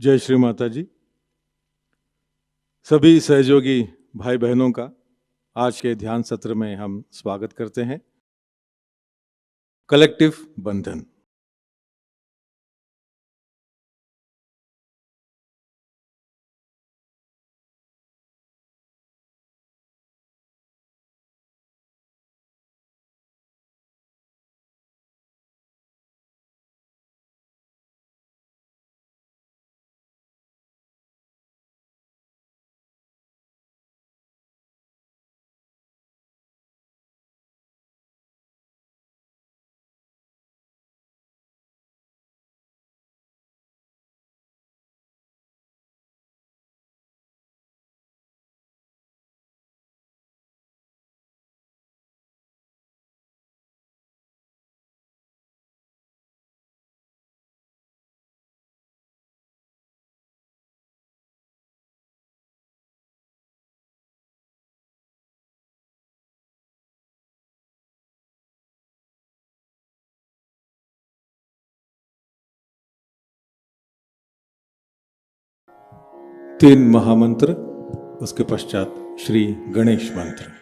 जय श्री माता जी। सभी सहयोगी भाई बहनों का आज के ध्यान सत्र में हम स्वागत करते हैं। कलेक्टिव बंधन। तीन महामंत्र, उसके पश्चात श्री गणेश मंत्र।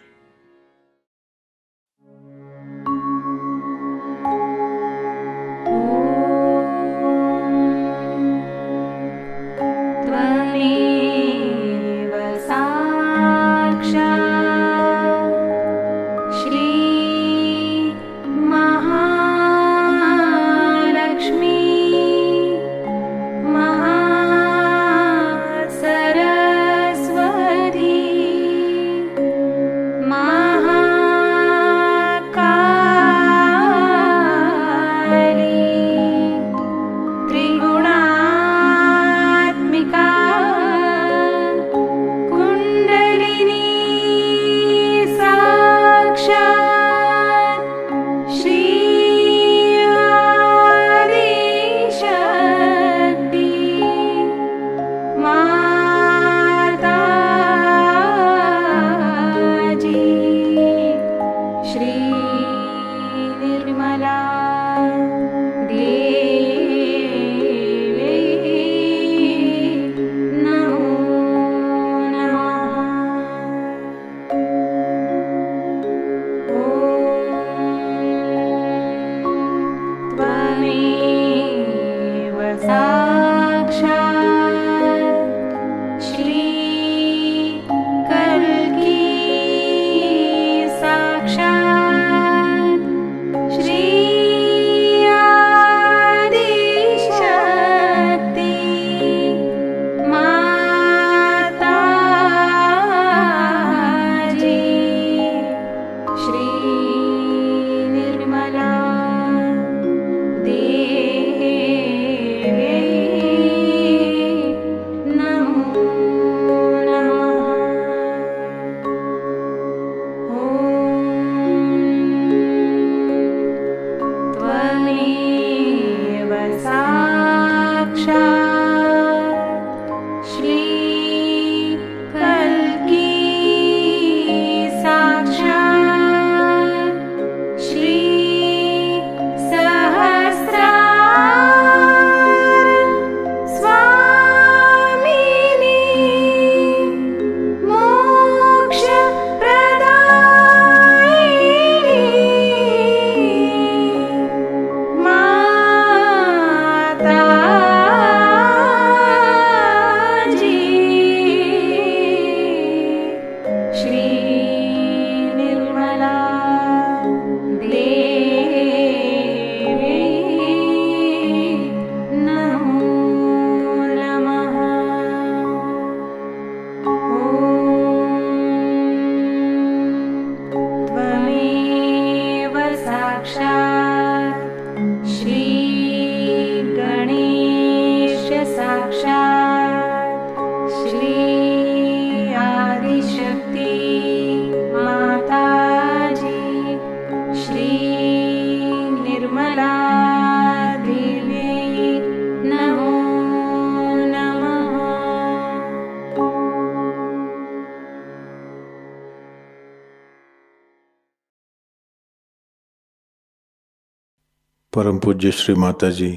परम पूज्य श्री माता जी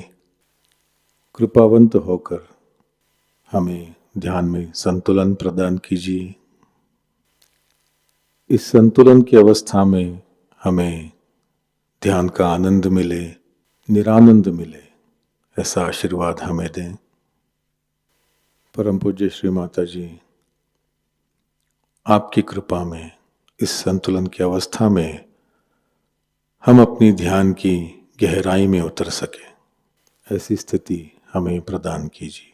कृपावंत होकर हमें ध्यान में संतुलन प्रदान कीजिए। इस संतुलन की अवस्था में हमें ध्यान का आनंद मिले, निरानंद मिले, ऐसा आशीर्वाद हमें दें। परम पूज्य श्री माता जी, आपकी कृपा में इस संतुलन की अवस्था में हम अपनी ध्यान की गहराई में उतर सके, ऐसी स्थिति हमें प्रदान कीजिए।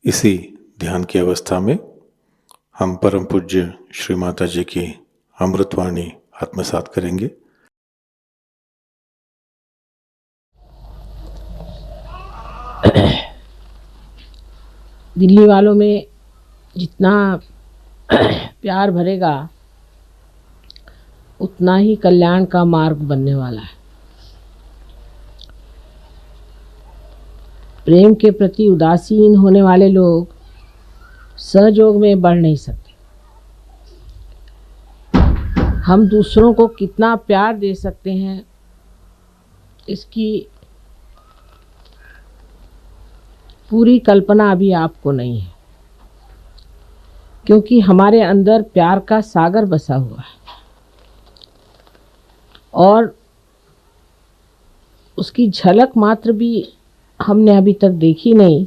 इसी ध्यान की अवस्था में हम परम पूज्य श्री माता जी की अमृतवाणी आत्मसात करेंगे। दिल्ली वालों में जितना प्यार भरेगा उतना ही कल्याण का मार्ग बनने वाला है। प्रेम के प्रति उदासीन होने वाले लोग सहयोग में बढ़ नहीं सकते। हम दूसरों को कितना प्यार दे सकते हैं, इसकी पूरी कल्पना अभी आपको नहीं है, क्योंकि हमारे अंदर प्यार का सागर बसा हुआ है और उसकी झलक मात्र भी हमने अभी तक देखी नहीं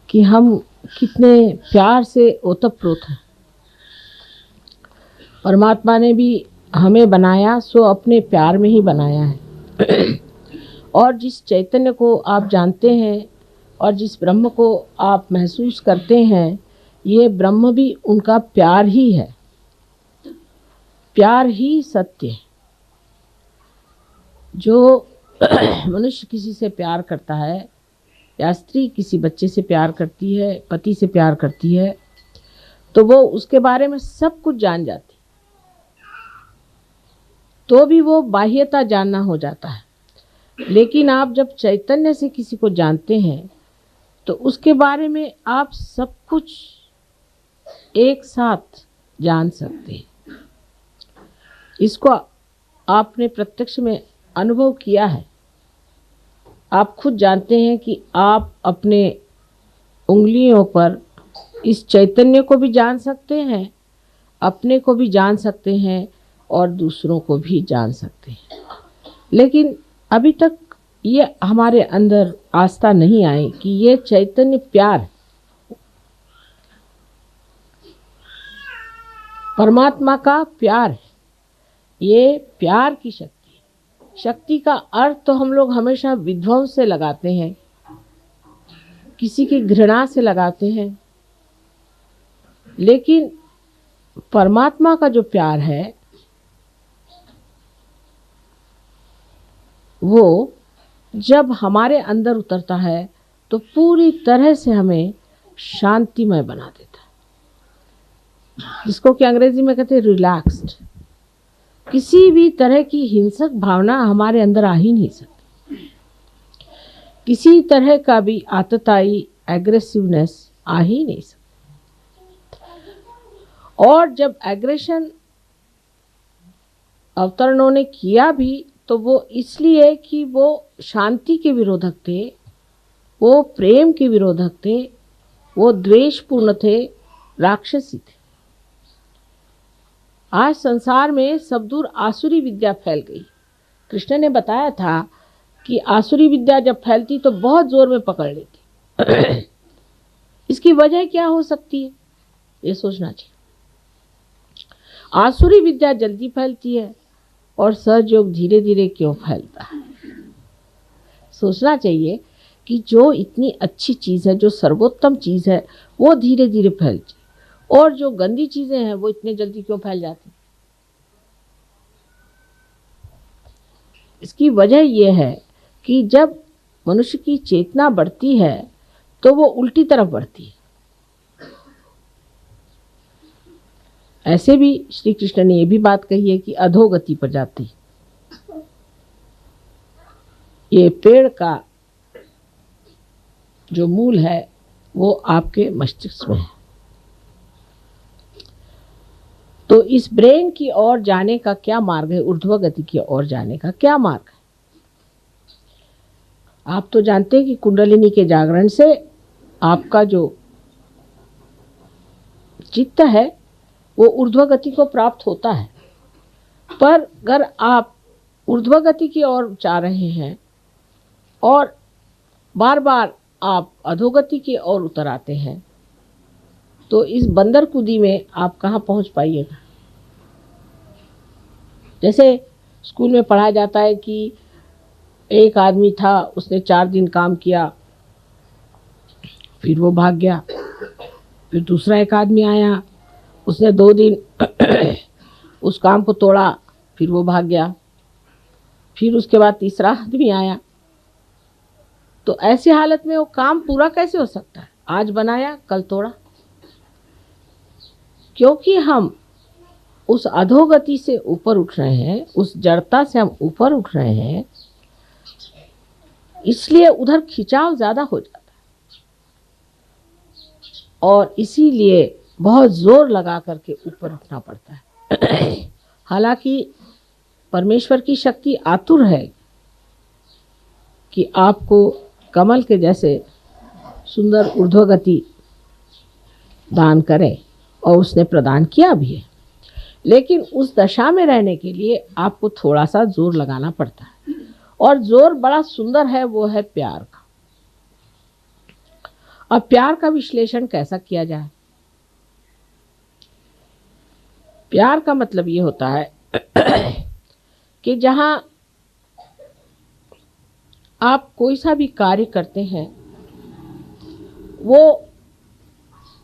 कि हम कितने प्यार से ओतप्रोत हैं। परमात्मा ने भी हमें बनाया सो अपने प्यार में ही बनाया है और जिस चैतन्य को आप जानते हैं और जिस ब्रह्म को आप महसूस करते हैं, ये ब्रह्म भी उनका प्यार ही है। प्यार ही सत्य है। जो मनुष्य किसी से प्यार करता है या स्त्री किसी बच्चे से प्यार करती है, पति से प्यार करती है, तो वो उसके बारे में सब कुछ जान जाती, तो भी वो बाह्यता जानना हो जाता है। लेकिन आप जब चैतन्य से किसी को जानते हैं तो उसके बारे में आप सब कुछ एक साथ जान सकते हैं। इसको आपने प्रत्यक्ष में अनुभव किया है। आप खुद जानते हैं कि आप अपने उंगलियों पर इस चैतन्य को भी जान सकते हैं, अपने को भी जान सकते हैं और दूसरों को भी जान सकते हैं। लेकिन अभी तक ये हमारे अंदर आस्था नहीं आई कि ये चैतन्य प्यार, परमात्मा का प्यार है। ये प्यार की शक्ति है। शक्ति का अर्थ तो हम लोग हमेशा विध्वंस से लगाते हैं, किसी की घृणा से लगाते हैं, लेकिन परमात्मा का जो प्यार है वो जब हमारे अंदर उतरता है तो पूरी तरह से हमें शांतिमय बना देता है, जिसको कि अंग्रेजी में कहते हैं रिलैक्स्ड। किसी भी तरह की हिंसक भावना हमारे अंदर आ ही नहीं सकती, किसी तरह का भी आतताई एग्रेसिवनेस आ ही नहीं सकती। और जब एग्रेशन अवतरणों ने किया भी तो वो इसलिए कि वो शांति के विरोधक थे, वो प्रेम के विरोधक थे, वो द्वेषपूर्ण थे, राक्षसी थे। आज संसार में सब दूर आसुरी विद्या फैल गई। कृष्ण ने बताया था कि आसुरी विद्या जब फैलती तो बहुत जोर में पकड़ लेती। इसकी वजह क्या हो सकती है, ये सोचना चाहिए। आसुरी विद्या जल्दी फैलती है और सहयोग धीरे धीरे क्यों फैलता है। सोचना चाहिए कि जो इतनी अच्छी चीज़ है, जो सर्वोत्तम चीज़ है, वो धीरे धीरे फैलती, और जो गंदी चीज़ें हैं वो इतने जल्दी क्यों फैल जाती। इसकी वजह यह है कि जब मनुष्य की चेतना बढ़ती है तो वो उल्टी तरफ बढ़ती है। ऐसे भी श्री कृष्ण ने यह भी बात कही है कि अधोगति पर जाती। ये पेड़ का जो मूल है वो आपके मस्तिष्क में है, तो इस ब्रेन की ओर जाने का क्या मार्ग है, ऊर्ध्व गति की ओर जाने का क्या मार्ग है। आप तो जानते हैं कि कुंडलिनी के जागरण से आपका जो चित्त है वो ऊर्ध्व गति को प्राप्त होता है, पर अगर आप ऊर्ध्व गति की ओर जा रहे हैं और बार बार आप अधोगति की ओर उतर आते हैं तो इस बंदर कूदी में आप कहाँ पहुँच पाइएगा। जैसे स्कूल में पढ़ाया जाता है कि एक आदमी था, उसने 4 दिन काम किया, फिर वो भाग गया। फिर दूसरा एक आदमी आया, उसने 2 दिन उस काम को तोड़ा, फिर वो भाग गया। फिर उसके बाद तीसरा आदमी आया। तो ऐसी हालत में वो काम पूरा कैसे हो सकता है। आज बनाया कल तोड़ा, क्योंकि हम उस अधोगति से ऊपर उठ रहे हैं, उस जड़ता से हम ऊपर उठ रहे हैं, इसलिए उधर खिंचाव ज़्यादा हो जाता है और इसीलिए बहुत जोर लगा करके ऊपर उठना पड़ता है। हालांकि परमेश्वर की शक्ति आतुर है कि आपको कमल के जैसे सुंदर ऊर्ध्वगति दान करें, और उसने प्रदान किया भी है। लेकिन उस दशा में रहने के लिए आपको थोड़ा सा जोर लगाना पड़ता है, और जोर बड़ा सुंदर है, वो है प्यार का। अब प्यार का विश्लेषण कैसा किया जाए। प्यार का मतलब ये होता है कि जहां आप कोई सा भी कार्य करते हैं वो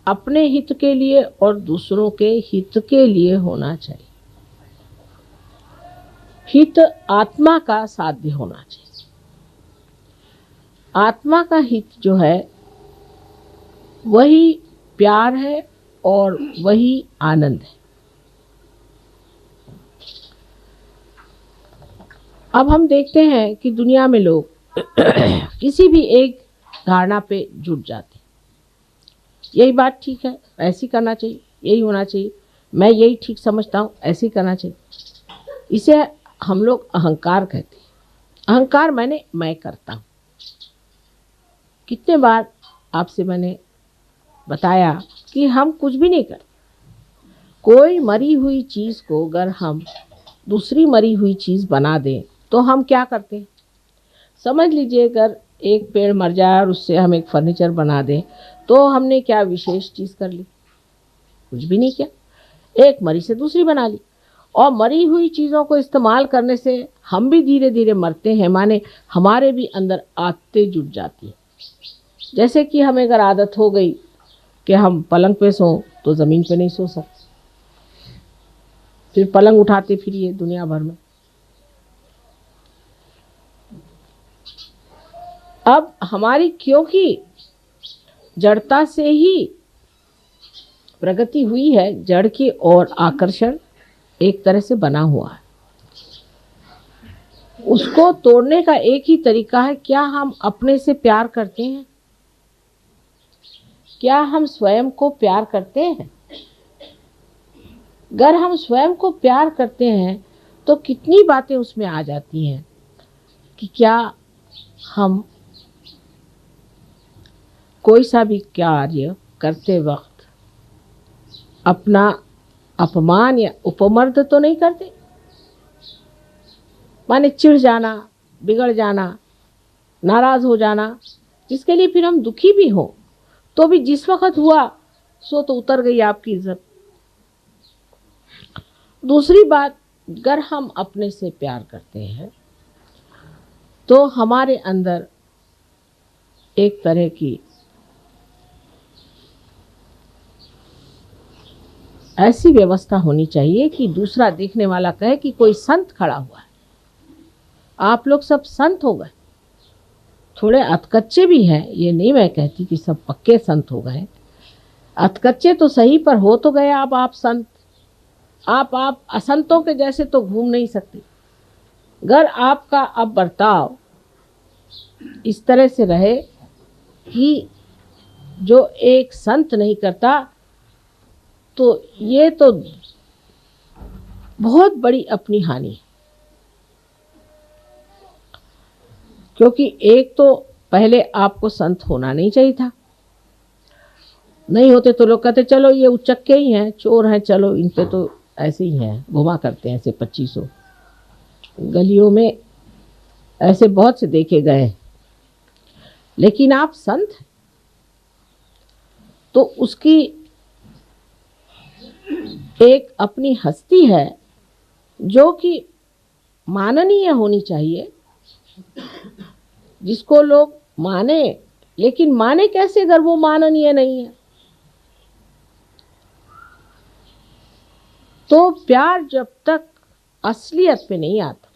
अपने हित के लिए और दूसरों के हित के लिए होना चाहिए। हित आत्मा का साध्य होना चाहिए। आत्मा का हित जो है वही प्यार है और वही आनंद है। अब हम देखते हैं कि दुनिया में लोग किसी भी एक धारणा पे जुट जाते हैं। यही बात ठीक है, ऐसी करना चाहिए, यही होना चाहिए, मैं यही ठीक समझता हूँ, ऐसे ही करना चाहिए। इसे हम लोग अहंकार कहते हैं। अहंकार माने मैं करता हूँ। कितने बार आपसे मैंने बताया कि हम कुछ भी नहीं करते। कोई मरी हुई चीज़ को अगर हम दूसरी मरी हुई चीज़ बना दें तो हम क्या करते हैं। समझ लीजिए अगर एक पेड़ मर जाए और उससे हम एक फर्नीचर बना दें तो हमने क्या विशेष चीज़ कर ली, कुछ भी नहीं किया। एक मरी से दूसरी बना ली, और मरी हुई चीज़ों को इस्तेमाल करने से हम भी धीरे धीरे मरते हैं, माने हमारे भी अंदर आदतें जुट जाती हैं। जैसे कि हमें अगर आदत हो गई कि हम पलंग पे सो तो ज़मीन पे नहीं सो सकते, फिर पलंग उठाते फिरिए दुनिया भर में। अब हमारी क्योंकि जड़ता से ही प्रगति हुई है, जड़ की ओर आकर्षण एक तरह से बना हुआ है। उसको तोड़ने का एक ही तरीका है, क्या हम अपने से प्यार करते हैं? क्या हम स्वयं को प्यार करते हैं? अगर हम स्वयं को प्यार करते हैं तो कितनी बातें उसमें आ जाती हैं कि क्या हम कोई सा भी कार्य करते वक्त अपना अपमान या उपमर्द तो नहीं करते। माने चिढ़ जाना, बिगड़ जाना, नाराज हो जाना, जिसके लिए फिर हम दुखी भी हो तो भी जिस वक्त हुआ सो तो उतर गई आपकी इज्जत। दूसरी बात, अगर हम अपने से प्यार करते हैं तो हमारे अंदर एक तरह की ऐसी व्यवस्था होनी चाहिए कि दूसरा देखने वाला कहे कि कोई संत खड़ा हुआ है। आप लोग सब संत हो गए, थोड़े अधकच्चे भी हैं, ये नहीं मैं कहती कि सब पक्के संत हो गए, अधकच्चे तो सही पर हो तो गए आप संत। आप असंतों के जैसे तो घूम नहीं सकते। अगर आपका अब बर्ताव इस तरह से रहे कि जो एक संत नहीं करता, तो ये तो बहुत बड़ी अपनी हानि है। क्योंकि एक तो पहले आपको संत होना नहीं चाहिए था, नहीं होते तो लोग कहते चलो ये उचक्के ही हैं, चोर हैं, चलो इन पे तो ऐसे ही हैं, घुमा करते हैं ऐसे 2500। गलियों में ऐसे बहुत से देखे गए। लेकिन आप संत हैं तो उसकी एक अपनी हस्ती है जो कि माननीय होनी चाहिए, जिसको लोग माने। लेकिन माने कैसे अगर वो माननीय नहीं है? तो प्यार जब तक असलियत पे नहीं आता,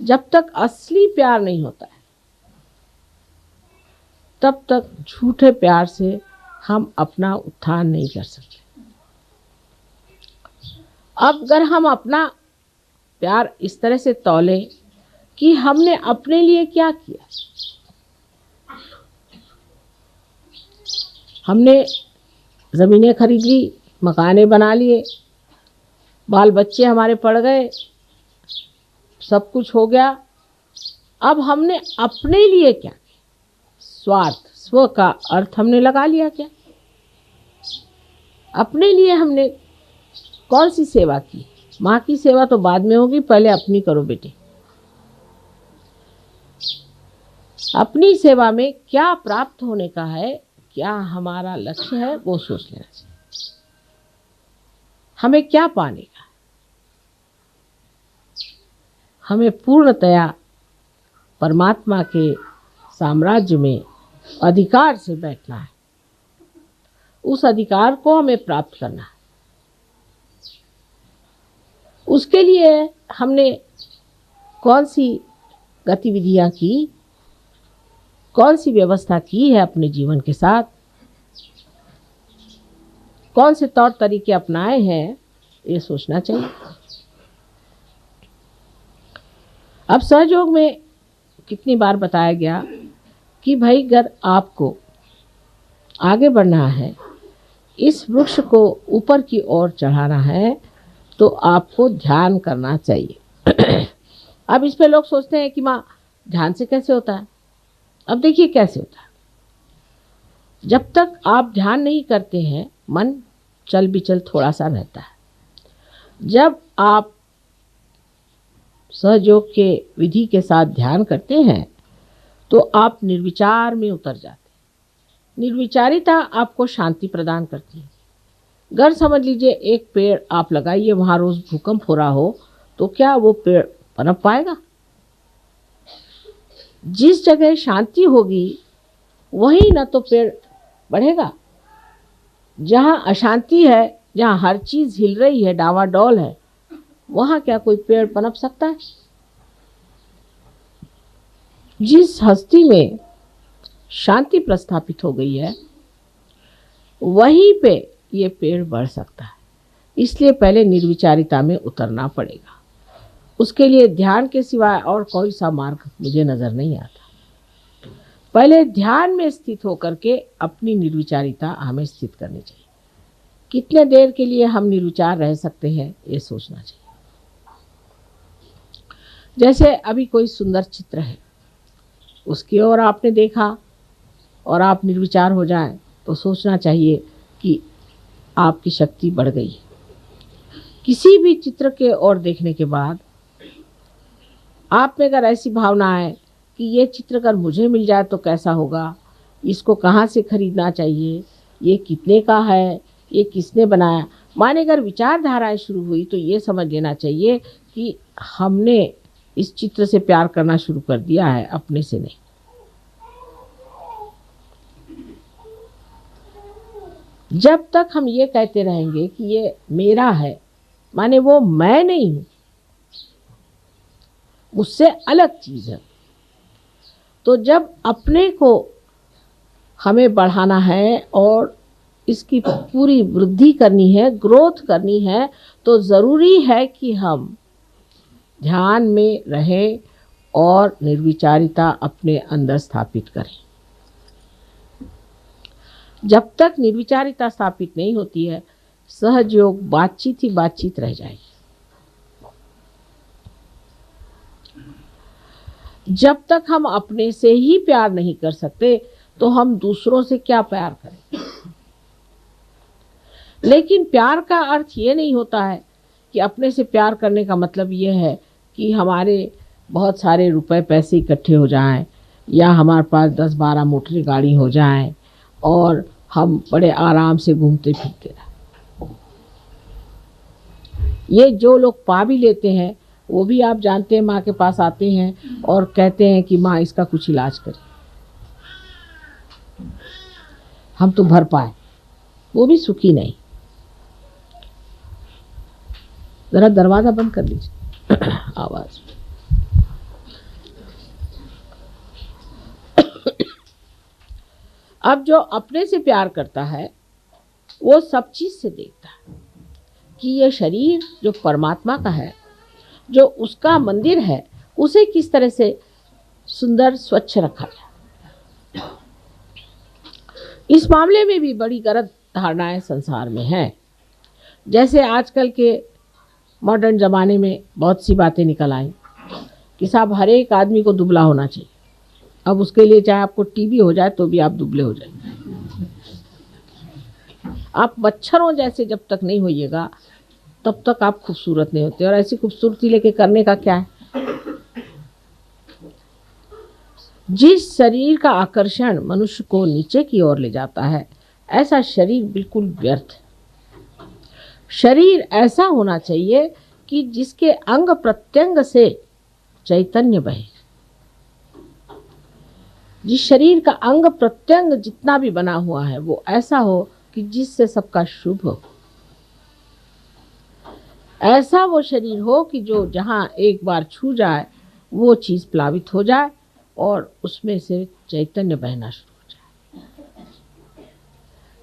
जब तक असली प्यार नहीं होता है, तब तक झूठे प्यार से हम अपना उत्थान नहीं कर सकते। अब अगर हम अपना प्यार इस तरह से तौले कि हमने अपने लिए क्या किया, हमने ज़मीनें खरीद ली, मकाने बना लिए, बाल बच्चे हमारे पड़ गए, सब कुछ हो गया। अब हमने अपने लिए क्या किया? स्वार्थ, स्व का अर्थ हमने लगा लिया क्या? अपने लिए हमने कौन सी सेवा की? माँ की सेवा तो बाद में होगी, पहले अपनी करो बेटे। अपनी सेवा में क्या प्राप्त होने का है, क्या हमारा लक्ष्य है, वो सोच लेना चाहिए। हमें क्या पाने का? हमें पूर्णतया परमात्मा के साम्राज्य में अधिकार से बैठना है। उस अधिकार को हमें प्राप्त करना है। उसके लिए हमने कौन सी गतिविधियां की, कौन सी व्यवस्था की है अपने जीवन के साथ, कौन से तौर तरीके अपनाए हैं, ये सोचना चाहिए। अब सहयोग में कितनी बार बताया गया कि भाई अगर आपको आगे बढ़ना है, इस वृक्ष को ऊपर की ओर चढ़ाना है, तो आपको ध्यान करना चाहिए। अब इस पे लोग सोचते हैं कि माँ ध्यान से कैसे होता है? अब देखिए कैसे होता है। जब तक आप ध्यान नहीं करते हैं, मन चल बिचल थोड़ा सा रहता है। जब आप सहयोग के विधि के साथ ध्यान करते हैं तो आप निर्विचार में उतर जाते हैं। निर्विचारिता आपको शांति प्रदान करती है। अगर समझ लीजिए एक पेड़ आप लगाइए, वहाँ रोज भूकंप हो रहा हो, तो क्या वो पेड़ पनप पाएगा? जिस जगह शांति होगी वहीं न तो पेड़ बढ़ेगा। जहाँ अशांति है, जहाँ हर चीज हिल रही है, डावाडोल है, वहां क्या कोई पेड़ पनप सकता है? जिस हस्ती में शांति प्रस्थापित हो गई है, वहीं पे ये पेड़ बढ़ सकता है। इसलिए पहले निर्विचारिता में उतरना पड़ेगा। उसके लिए ध्यान के सिवाय और कोई सा मार्ग मुझे नजर नहीं आता। पहले ध्यान में स्थित होकर के अपनी निर्विचारिता हमें स्थित करनी चाहिए। कितने देर के लिए हम निर्विचार रह सकते हैं, ये सोचना चाहिए। जैसे अभी कोई सुंदर चित्र है, उसकी ओर आपने देखा और आप निर्विचार हो जाएं, तो सोचना चाहिए कि आपकी शक्ति बढ़ गई है। किसी भी चित्र के ओर देखने के बाद आप में अगर ऐसी भावना है कि ये चित्र अगर मुझे मिल जाए तो कैसा होगा, इसको कहाँ से खरीदना चाहिए, ये कितने का है, ये किसने बनाया, माने अगर विचारधाराएं शुरू हुई, तो ये समझ लेना चाहिए कि हमने इस चित्र से प्यार करना शुरू कर दिया है, अपने से नहीं। जब तक हम ये कहते रहेंगे कि ये मेरा है, माने वो मैं नहीं हूं, मुझसे अलग चीज है। तो जब अपने को हमें बढ़ाना है और इसकी पूरी वृद्धि करनी है, ग्रोथ करनी है, तो जरूरी है कि हम ध्यान में रहें और निर्विचारिता अपने अंदर स्थापित करें। जब तक निर्विचारिता स्थापित नहीं होती है, सहज योग बातचीत ही बातचीत रह जाएगी। जब तक हम अपने से ही प्यार नहीं कर सकते, तो हम दूसरों से क्या प्यार करें? लेकिन प्यार का अर्थ ये नहीं होता है कि अपने से प्यार करने का मतलब ये है कि हमारे बहुत सारे रुपए पैसे इकट्ठे हो जाएं, या हमारे पास 10-12 मोटर गाड़ी हो जाएं और हम बड़े आराम से घूमते फिरते रहें। ये जो लोग पा भी लेते हैं, वो भी आप जानते हैं, माँ के पास आते हैं और कहते हैं कि माँ इसका कुछ इलाज करें, हम तो भर पाए, वो भी सुखी नहीं। जरा दरवाजा बंद कर लीजिए आवाज। अब जो अपने से प्यार करता है, वो सब चीज से देखता है कि ये शरीर जो परमात्मा का है, जो उसका मंदिर है, उसे किस तरह से सुंदर स्वच्छ रखा जाए। इस मामले में भी बड़ी गलत धारणाएं संसार में हैं। जैसे आजकल के मॉडर्न ज़माने में बहुत सी बातें निकल आई कि साहब हर एक आदमी को दुबला होना चाहिए। अब उसके लिए चाहे आपको टीबी हो जाए तो भी आप दुबले हो जाएंगे। आप मच्छरों जैसे जब तक नहीं होइएगा, तब तक आप खूबसूरत नहीं होते। और ऐसी खूबसूरती लेके करने का क्या है? जिस शरीर का आकर्षण मनुष्य को नीचे की ओर ले जाता है, ऐसा शरीर बिल्कुल व्यर्थ है। शरीर ऐसा होना चाहिए कि जिसके अंग प्रत्यंग से चैतन्य बहे। जिस शरीर का अंग प्रत्यंग जितना भी बना हुआ है, वो ऐसा हो कि जिससे सबका शुभ हो। ऐसा वो शरीर हो कि जो जहां एक बार छू जाए, वो चीज प्लावित हो जाए और उसमें से चैतन्य बहना शुरू हो जाए।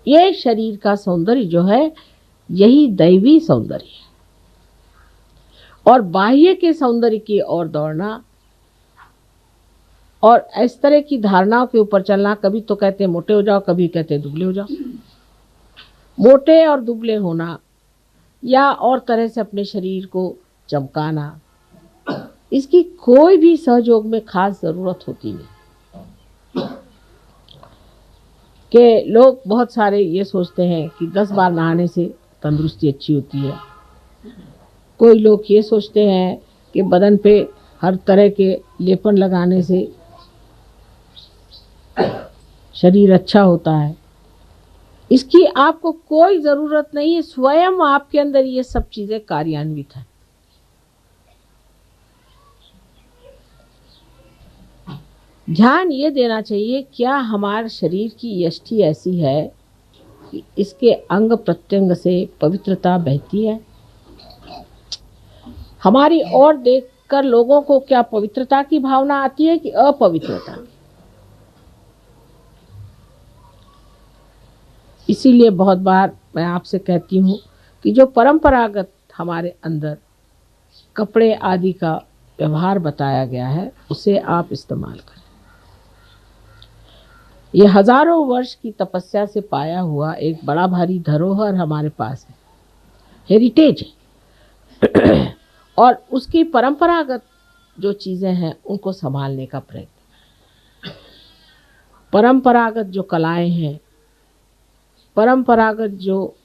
ये शरीर का सौंदर्य जो है, यही दैवी सौंदर्य है। और बाह्य के सौंदर्य की ओर दौड़ना और इस तरह की धारणाओं के ऊपर चलना, कभी तो कहते हैं मोटे हो जाओ, कभी कहते हैं दुबले हो जाओ। मोटे और दुबले होना या और तरह से अपने शरीर को चमकाना, इसकी कोई भी सहयोग में खास जरूरत होती नहीं। कि लोग बहुत सारे ये सोचते हैं कि 10 बार नहाने से तंदुरुस्ती अच्छी होती है। कोई लोग ये सोचते हैं कि बदन पे हर तरह के लेपन लगाने से शरीर अच्छा होता है। इसकी आपको कोई ज़रूरत नहीं है, स्वयं आपके अंदर ये सब चीज़ें कार्यान्वित हैं। ध्यान ये देना चाहिए, क्या हमारे शरीर की यष्टि ऐसी है कि इसके अंग प्रत्यंग से पवित्रता बहती है? हमारी ओर देखकर लोगों को क्या पवित्रता की भावना आती है कि अपवित्रता? इसीलिए बहुत बार मैं आपसे कहती हूँ कि जो परंपरागत हमारे अंदर कपड़े आदि का व्यवहार बताया गया है उसे आप इस्तेमाल करें। ये हजारों वर्ष की तपस्या से पाया हुआ एक बड़ा भारी धरोहर हमारे पास है, हेरिटेज है। और उसकी परंपरागत जो चीज़ें हैं उनको संभालने का प्रयत्न, परंपरागत जो कलाएं हैं, परंपरागत जो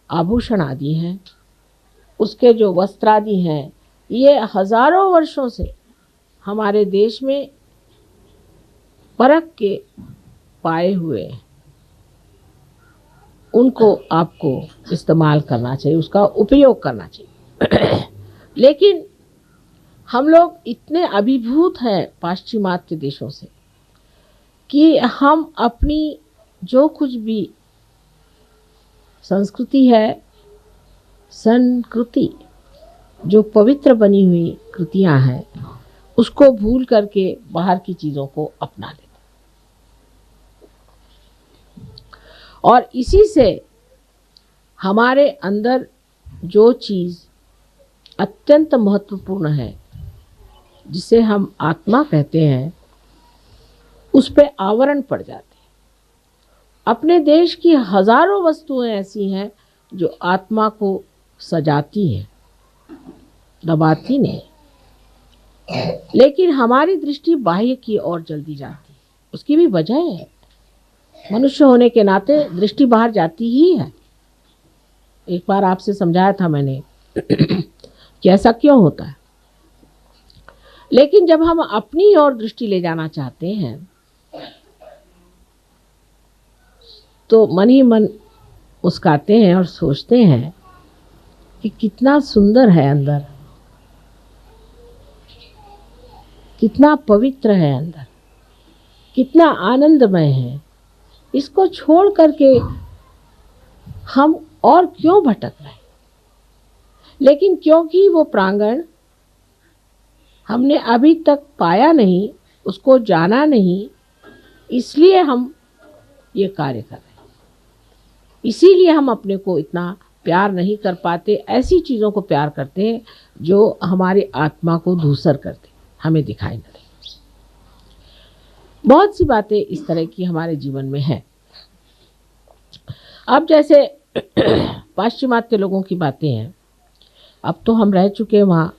आभूषण आदि हैं, उसके जो वस्त्र आदि हैं, ये हजारों वर्षों से हमारे देश में परख के पाए हुए हैं। उनको आपको इस्तेमाल करना चाहिए, उसका उपयोग करना चाहिए। लेकिन हम लोग इतने अभिभूत हैं पाश्चिमात्य देशों से कि हम अपनी जो कुछ भी संस्कृति है, संस्कृति जो पवित्र बनी हुई कृतियां हैं, उसको भूल करके बाहर की चीज़ों को अपना लेते। और इसी से हमारे अंदर जो चीज़ अत्यंत महत्वपूर्ण है, जिसे हम आत्मा कहते हैं, उस पे आवरण पड़ जाते हैं। अपने देश की हजारों वस्तुएं ऐसी हैं जो आत्मा को सजाती हैं, दबाती नहीं, लेकिन हमारी दृष्टि बाह्य की ओर जल्दी जाती है। उसकी भी वजह है, मनुष्य होने के नाते दृष्टि बाहर जाती ही है। एक बार आपसे समझाया था मैंने कि ऐसा क्यों होता है। लेकिन जब हम अपनी ओर दृष्टि ले जाना चाहते हैं तो मन ही मन मुस्काते हैं और सोचते हैं कि कितना सुंदर है अंदर, कितना पवित्र है अंदर, कितना आनंदमय है। इसको छोड़ करके हम और क्यों भटक रहे हैं? लेकिन क्योंकि वो प्रांगण हमने अभी तक पाया नहीं, उसको जाना नहीं, इसलिए हम ये कार्य कर रहे हैं। इसीलिए हम अपने को इतना प्यार नहीं कर पाते, ऐसी चीज़ों को प्यार करते हैं जो हमारी आत्मा को धूसर करते, हमें दिखाई न दे। बहुत सी बातें इस तरह की हमारे जीवन में है। अब जैसे पाश्चिमात्य लोगों की बातें हैं, अब तो हम रह चुके हैं वहाँ,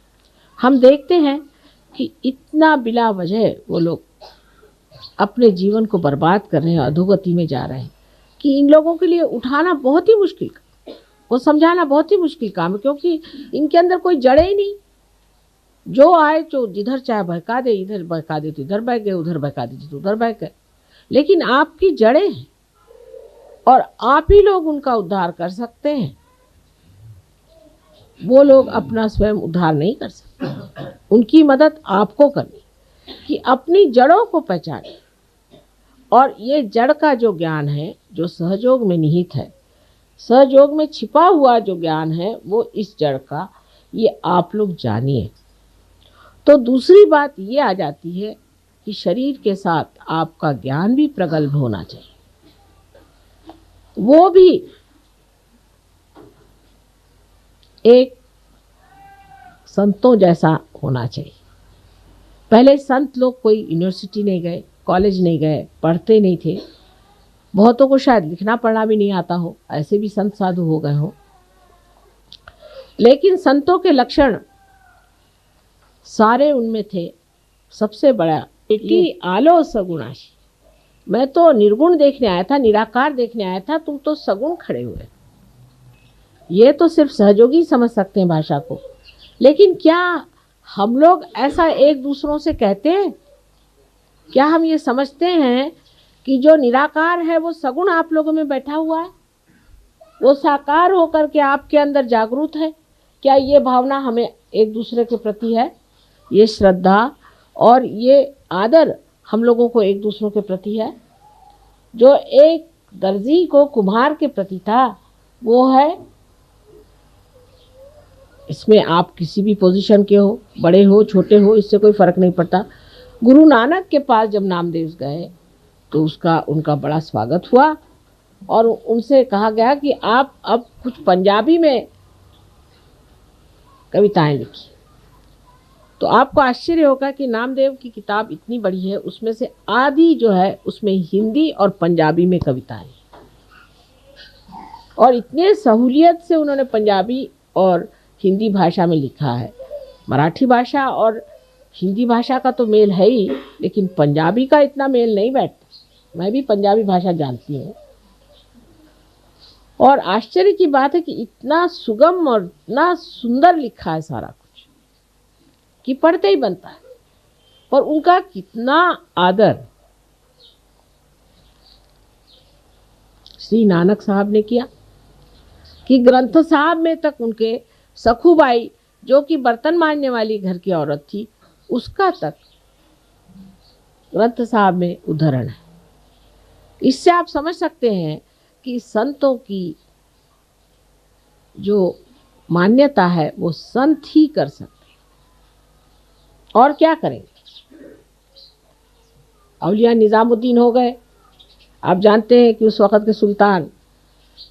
हम देखते हैं कि इतना बिला वजह वो लोग अपने जीवन को बर्बाद कर रहे हैं, अधोगति में जा रहे हैं, कि इन लोगों के लिए उठाना बहुत ही मुश्किल, वो समझाना बहुत ही मुश्किल काम है, क्योंकि इनके अंदर कोई जड़े ही नहीं। जो आए जो जिधर चाहे बहका दे, इधर बहका दे तो इधर बह गए, उधर बहका दे तो उधर बह गए। लेकिन आपकी जड़ें हैं और आप ही लोग उनका उद्धार कर सकते हैं। वो लोग अपना स्वयं उद्धार नहीं कर सकते, उनकी मदद आपको करनी कि अपनी जड़ों को पहचाने। और ये जड़ का जो ज्ञान है, जो सहयोग में निहित है, सहयोग में छिपा हुआ जो ज्ञान है, वो इस जड़ का, ये आप लोग जानिए। तो दूसरी बात ये आ जाती है कि शरीर के साथ आपका ज्ञान भी प्रगल्भ होना चाहिए, वो भी एक संतों जैसा होना चाहिए। पहले संत लोग कोई यूनिवर्सिटी नहीं गए, कॉलेज नहीं गए, पढ़ते नहीं थे, बहुतों को शायद लिखना पढ़ना भी नहीं आता हो, ऐसे भी संत साधु हो गए हो। लेकिन संतों के लक्षण सारे उनमें थे। सबसे बड़ा कि आलो सगुणाशी, मैं तो निर्गुण देखने आया था, निराकार देखने आया था, तुम तो सगुण खड़े हुए। ये तो सिर्फ सहयोगी समझ सकते हैं भाषा को, लेकिन क्या हम लोग ऐसा एक दूसरों से कहते हैं? क्या हम ये समझते हैं कि जो निराकार है वो सगुण आप लोगों में बैठा हुआ है, वो साकार होकर के आपके अंदर जागरूक है? क्या ये भावना हमें एक दूसरे के प्रति है? ये श्रद्धा और ये आदर हम लोगों को एक दूसरों के प्रति है, जो एक दर्जी को कुम्हार के प्रति था वो है। इसमें आप किसी भी पोजीशन के हो, बड़े हो छोटे हो, इससे कोई फर्क नहीं पड़ता। गुरु नानक के पास जब नामदेव गए तो उनका बड़ा स्वागत हुआ और उनसे कहा गया कि आप अब कुछ पंजाबी में कविताएं लिखी। तो आपको आश्चर्य होगा कि नामदेव की किताब इतनी बड़ी है, उसमें से आधी जो है उसमें हिंदी और पंजाबी में कविताएं, और इतने सहूलियत से उन्होंने पंजाबी और हिंदी भाषा में लिखा है। मराठी भाषा और हिंदी भाषा का तो मेल है ही, लेकिन पंजाबी का इतना मेल नहीं बैठता। मैं भी पंजाबी भाषा जानती हूँ, और आश्चर्य की बात है कि इतना सुगम और इतना सुंदर लिखा है सारा कुछ कि पढ़ते ही बनता है। और उनका कितना आदर श्री नानक साहब ने किया कि ग्रंथ साहब में तक उनके सखूबाई, जो कि बर्तन मांजने वाली घर की औरत थी, उसका तक ग्रंथ साहब में उदाहरण है। इससे आप समझ सकते हैं कि संतों की जो मान्यता है वो संत ही कर सकते हैं, और क्या करेंगे। औलिया निज़ामुद्दीन हो गए। आप जानते हैं कि उस वक़्त के सुल्तान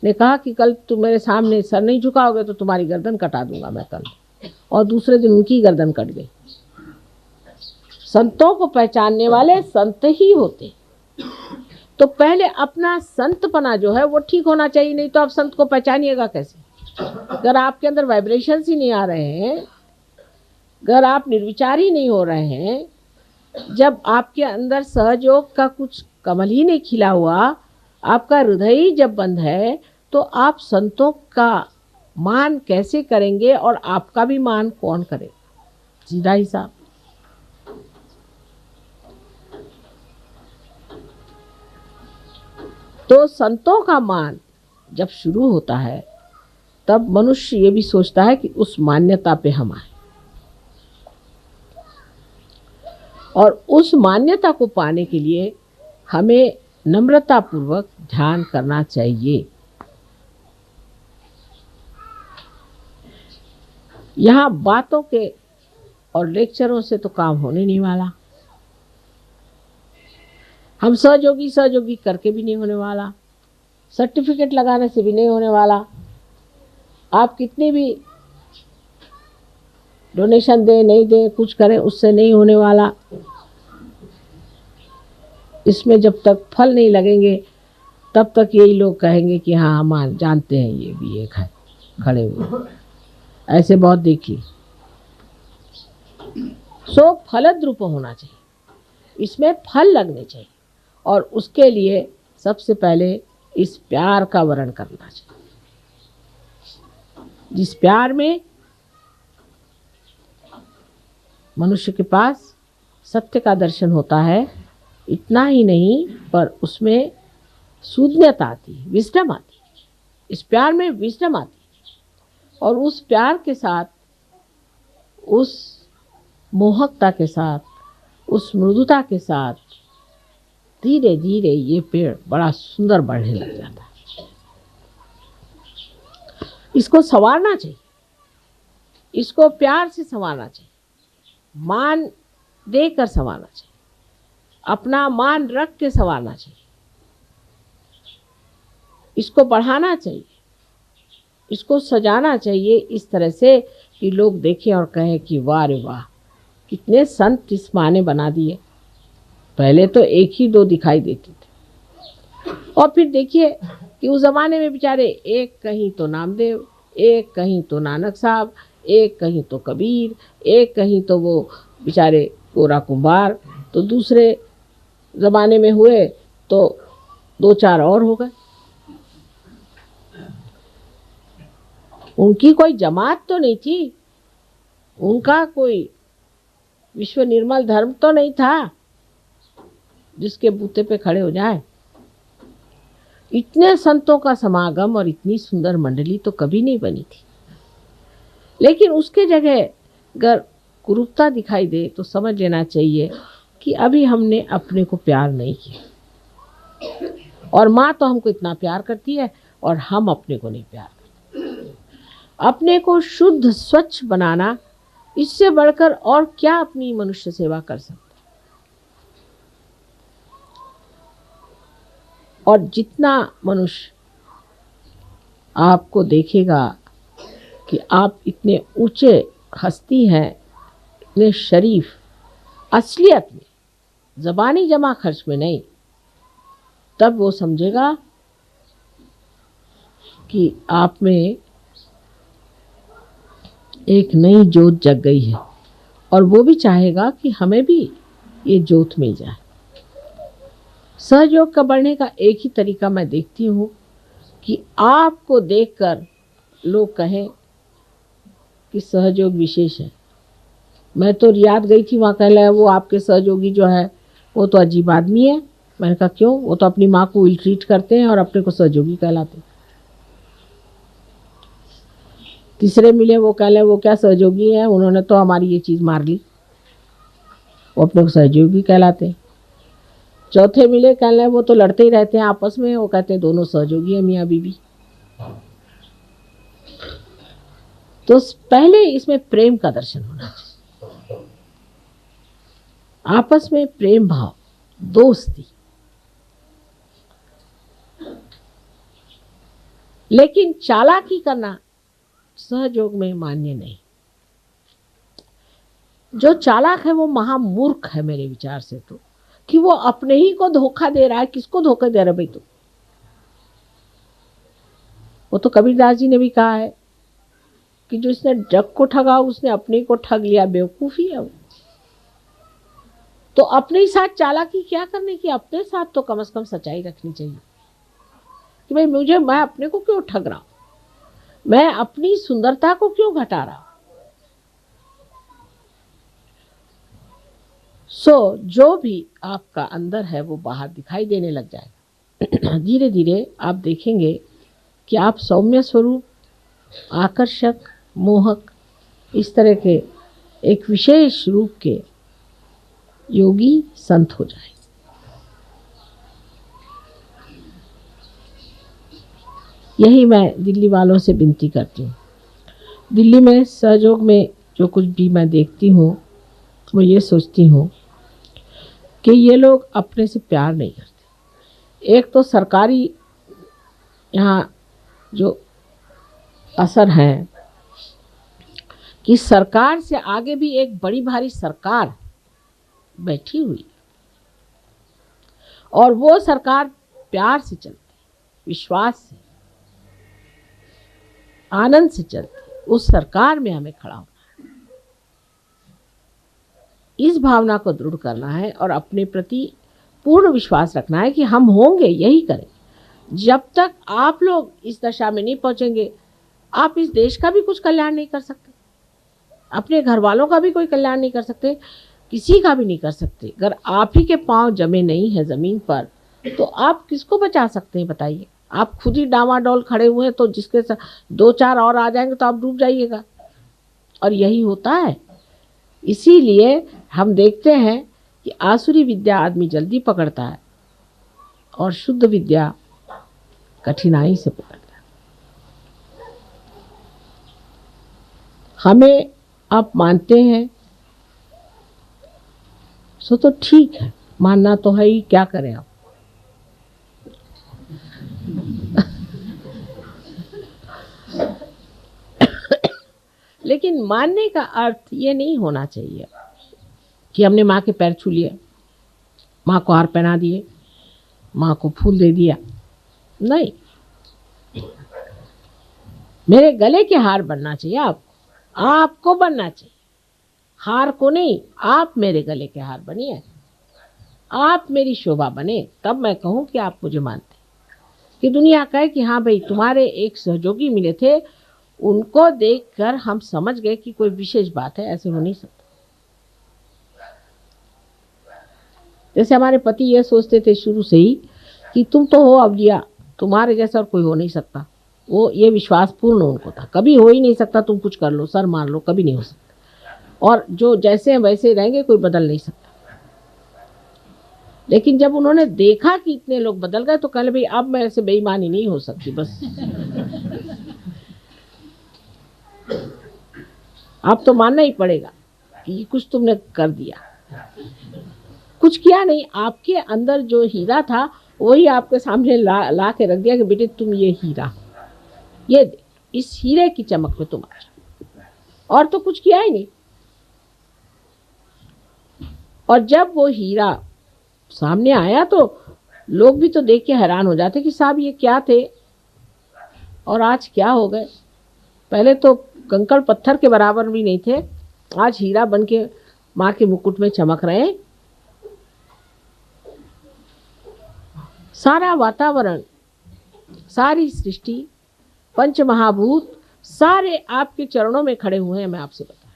ने कहा कि कल तुम मेरे सामने सर नहीं झुकाओगे तो तुम्हारी गर्दन कटा दूंगा मैं कल, और दूसरे दिन उनकी गर्दन कट गई। संतों को पहचानने वाले संत ही होते। तो पहले अपना संतपना जो है वो ठीक होना चाहिए, नहीं तो आप संत को पहचानिएगा कैसे। अगर आपके अंदर वाइब्रेशंस ही नहीं आ रहे हैं, अगर आप निर्विचारी नहीं हो रहे हैं, जब आपके अंदर सहयोग का कुछ कमल ही नहीं खिला हुआ, आपका हृदय ही जब बंद है, तो आप संतों का मान कैसे करेंगे और आपका भी मान कौन करेगा। सीधा हिसाब। तो संतों का मान जब शुरू होता है तब मनुष्य ये भी सोचता है कि उस मान्यता पे हम आए, और उस मान्यता को पाने के लिए हमें नम्रता पूर्वक ध्यान करना चाहिए। यहाँ बातों के और लेक्चरों से तो काम होने नहीं वाला, हम सहयोगी करके भी नहीं होने वाला, सर्टिफिकेट लगाने से भी नहीं होने वाला। आप कितनी भी डोनेशन दें नहीं दें कुछ करें, उससे नहीं होने वाला। इसमें जब तक फल नहीं लगेंगे तब तक यही लोग कहेंगे कि हाँ हम जानते हैं ये भी एक है खड़े हुए, ऐसे बहुत देखिए। सो फलद्रुप होना चाहिए, इसमें फल लगने चाहिए, और उसके लिए सबसे पहले इस प्यार का वर्णन करना चाहिए, जिस प्यार में मनुष्य के पास सत्य का दर्शन होता है। इतना ही नहीं, पर उसमें सूझनीयता आती है, विजडम आती है। इस प्यार में विजडम आती है, और उस प्यार के साथ, उस मोहकता के साथ, उस मृदुता के साथ धीरे धीरे ये पेड़ बड़ा सुंदर बढ़ने लग जाता है। इसको संवारना चाहिए, इसको प्यार से संवारना चाहिए, मान देकर संवारना चाहिए, अपना मान रख के संवारना चाहिए, इसको बढ़ाना चाहिए, इसको सजाना चाहिए इस तरह से कि लोग देखें और कहें कि वाह रे वाह, कितने संत इस माँ ने बना दिए। पहले तो एक ही दो दिखाई देते थे, और फिर देखिए कि उस ज़माने में बेचारे एक कहीं तो नामदेव, एक कहीं तो नानक साहब, एक कहीं तो कबीर, एक कहीं तो वो बेचारे गोरा कुंभार, तो दूसरे ज़माने में हुए तो दो चार और हो गए। उनकी कोई जमात तो नहीं थी, उनका कोई विश्व निर्मल धर्म तो नहीं था जिसके बूते पे खड़े हो जाए। इतने संतों का समागम और इतनी सुंदर मंडली तो कभी नहीं बनी थी। लेकिन उसके जगह अगर कुरूपता दिखाई दे तो समझ लेना चाहिए कि अभी हमने अपने को प्यार नहीं किया, और माँ तो हमको इतना प्यार करती है और हम अपने को नहीं प्यार करते। अपने को शुद्ध स्वच्छ बनाना, इससे बढ़कर और क्या अपनी मनुष्य सेवा कर सकते। और जितना मनुष्य आपको देखेगा कि आप इतने ऊंचे हस्ती हैं, इतने शरीफ, असलियत में, ज़बानी जमा खर्च में नहीं, तब वो समझेगा कि आप में एक नई जोत जग गई है, और वो भी चाहेगा कि हमें भी ये जोत मिल जाए। सहयोग का बढ़ने का एक ही तरीका मैं देखती हूँ कि आपको देखकर लोग कहें कि सहयोग विशेष है। मैं तो रियाद गई थी, वहाँ कह रहा है वो आपके सहयोगी जो है वो तो अजीब आदमी है। मैंने कहा क्यों? वो तो अपनी माँ को इल ट्रीट करते हैं और अपने को सहयोगी कहलाते हैं। तीसरे मिले, वो कह रहे वो क्या सहयोगी हैं, उन्होंने तो हमारी ये चीज़ मार ली, वो अपने को सहयोगी कहलाते हैं। चौथे मिले, कह रहे वो तो लड़ते ही रहते हैं आपस में, वो कहते हैं दोनों सहयोगी हैं मियाँ बीवी। तो पहले इसमें प्रेम का दर्शन होना चाहिए, आपस में प्रेम भाव, दोस्ती। लेकिन चालाकी करना सहयोग में मान्य नहीं। जो चालाक है वो महामूर्ख है मेरे विचार से, तो कि वो अपने ही को धोखा दे रहा है। किसको धोखा दे रहा है भाई? तो वो तो कबीरदास जी ने भी कहा है कि जो इसने जग को ठगा उसने अपने को ठग लिया, बेवकूफी है वो। तो अपने ही साथ चालाकी क्या करने की? अपने साथ तो कम से कम सच्चाई रखनी चाहिए कि भाई मैं अपने को क्यों ठग रहा हूं, मैं अपनी सुंदरता को क्यों घटा रहा हूं। जो भी आपका अंदर है वो बाहर दिखाई देने लग जाएगा। धीरे धीरे आप देखेंगे कि आप सौम्य स्वरूप, आकर्षक, मोहक, इस तरह के एक विशेष रूप के योगी संत हो जाए। यही मैं दिल्ली वालों से विनती करती हूँ। दिल्ली में सहयोग में जो कुछ भी मैं देखती हूँ, वो ये सोचती हूँ कि ये लोग अपने से प्यार नहीं करते। एक तो सरकारी यहाँ जो असर है कि सरकार से आगे भी एक बड़ी भारी सरकार बैठी हुई, और वो सरकार प्यार से चलती, विश्वास से, आनंद से चलती। उस सरकार में हमें खड़ा होना है, इस भावना को दृढ़ करना है और अपने प्रति पूर्ण विश्वास रखना है कि हम होंगे, यही करें। जब तक आप लोग इस दशा में नहीं पहुंचेंगे, आप इस देश का भी कुछ कल्याण नहीं कर सकते, अपने घर वालों का भी कोई कल्याण नहीं कर सकते, किसी का भी नहीं कर सकते। अगर आप ही के पांव जमे नहीं है ज़मीन पर, तो आप किसको बचा सकते हैं बताइए? आप खुद ही डामाडोल खड़े हुए हैं, तो जिसके साथ दो चार और आ जाएंगे तो आप डूब जाइएगा। और यही होता है। इसीलिए हम देखते हैं कि आसुरी विद्या आदमी जल्दी पकड़ता है और शुद्ध विद्या कठिनाई से पकड़ता है। हमें आप मानते हैं सो तो ठीक है, मानना तो है ही, क्या करें आप। लेकिन मानने का अर्थ ये नहीं होना चाहिए कि हमने माँ के पैर छू लिए, माँ को हार पहना दिए, माँ को फूल दे दिया। नहीं, मेरे गले के हार बनना चाहिए आपको बनना चाहिए, हार को नहीं। आप मेरे गले के हार बनिए, आप मेरी शोभा बने, तब मैं कहूँ कि आप मुझे मानते, कि दुनिया कहे कि हाँ भाई तुम्हारे एक सहयोगी मिले थे, उनको देखकर हम समझ गए कि कोई विशेष बात है। ऐसे हो नहीं सकता। जैसे हमारे पति ये सोचते थे शुरू से ही कि तुम तो हो अवलिया, तुम्हारे जैसा और कोई हो नहीं सकता। वो ये विश्वास पूर्ण उनको था, कभी हो ही नहीं सकता, तुम कुछ कर लो, सर मार लो, कभी नहीं हो सकता। और जो जैसे हैं वैसे रहेंगे, कोई बदल नहीं सकता। लेकिन जब उन्होंने देखा कि इतने लोग बदल गए तो कहले भाई अब मेरे से बेईमानी नहीं हो सकती, बस अब तो मानना ही पड़ेगा कि कुछ तुमने कर दिया। कुछ किया नहीं, आपके अंदर जो हीरा था वही आपके सामने ला के रख दिया कि बेटे तुम ये हीरा, ये दे, इस हीरे की चमक में तुम आ जाओ, और तो कुछ किया ही नहीं। और जब वो हीरा सामने आया तो लोग भी तो देख के हैरान हो जाते कि साहब ये क्या थे और आज क्या हो गए। पहले तो कंकड़ पत्थर के बराबर भी नहीं थे, आज हीरा बन के माँ के मुकुट में चमक रहे हैं। सारा वातावरण, सारी सृष्टि, पंच महाभूत सारे आपके चरणों में खड़े हुए हैं, मैं आपसे बता।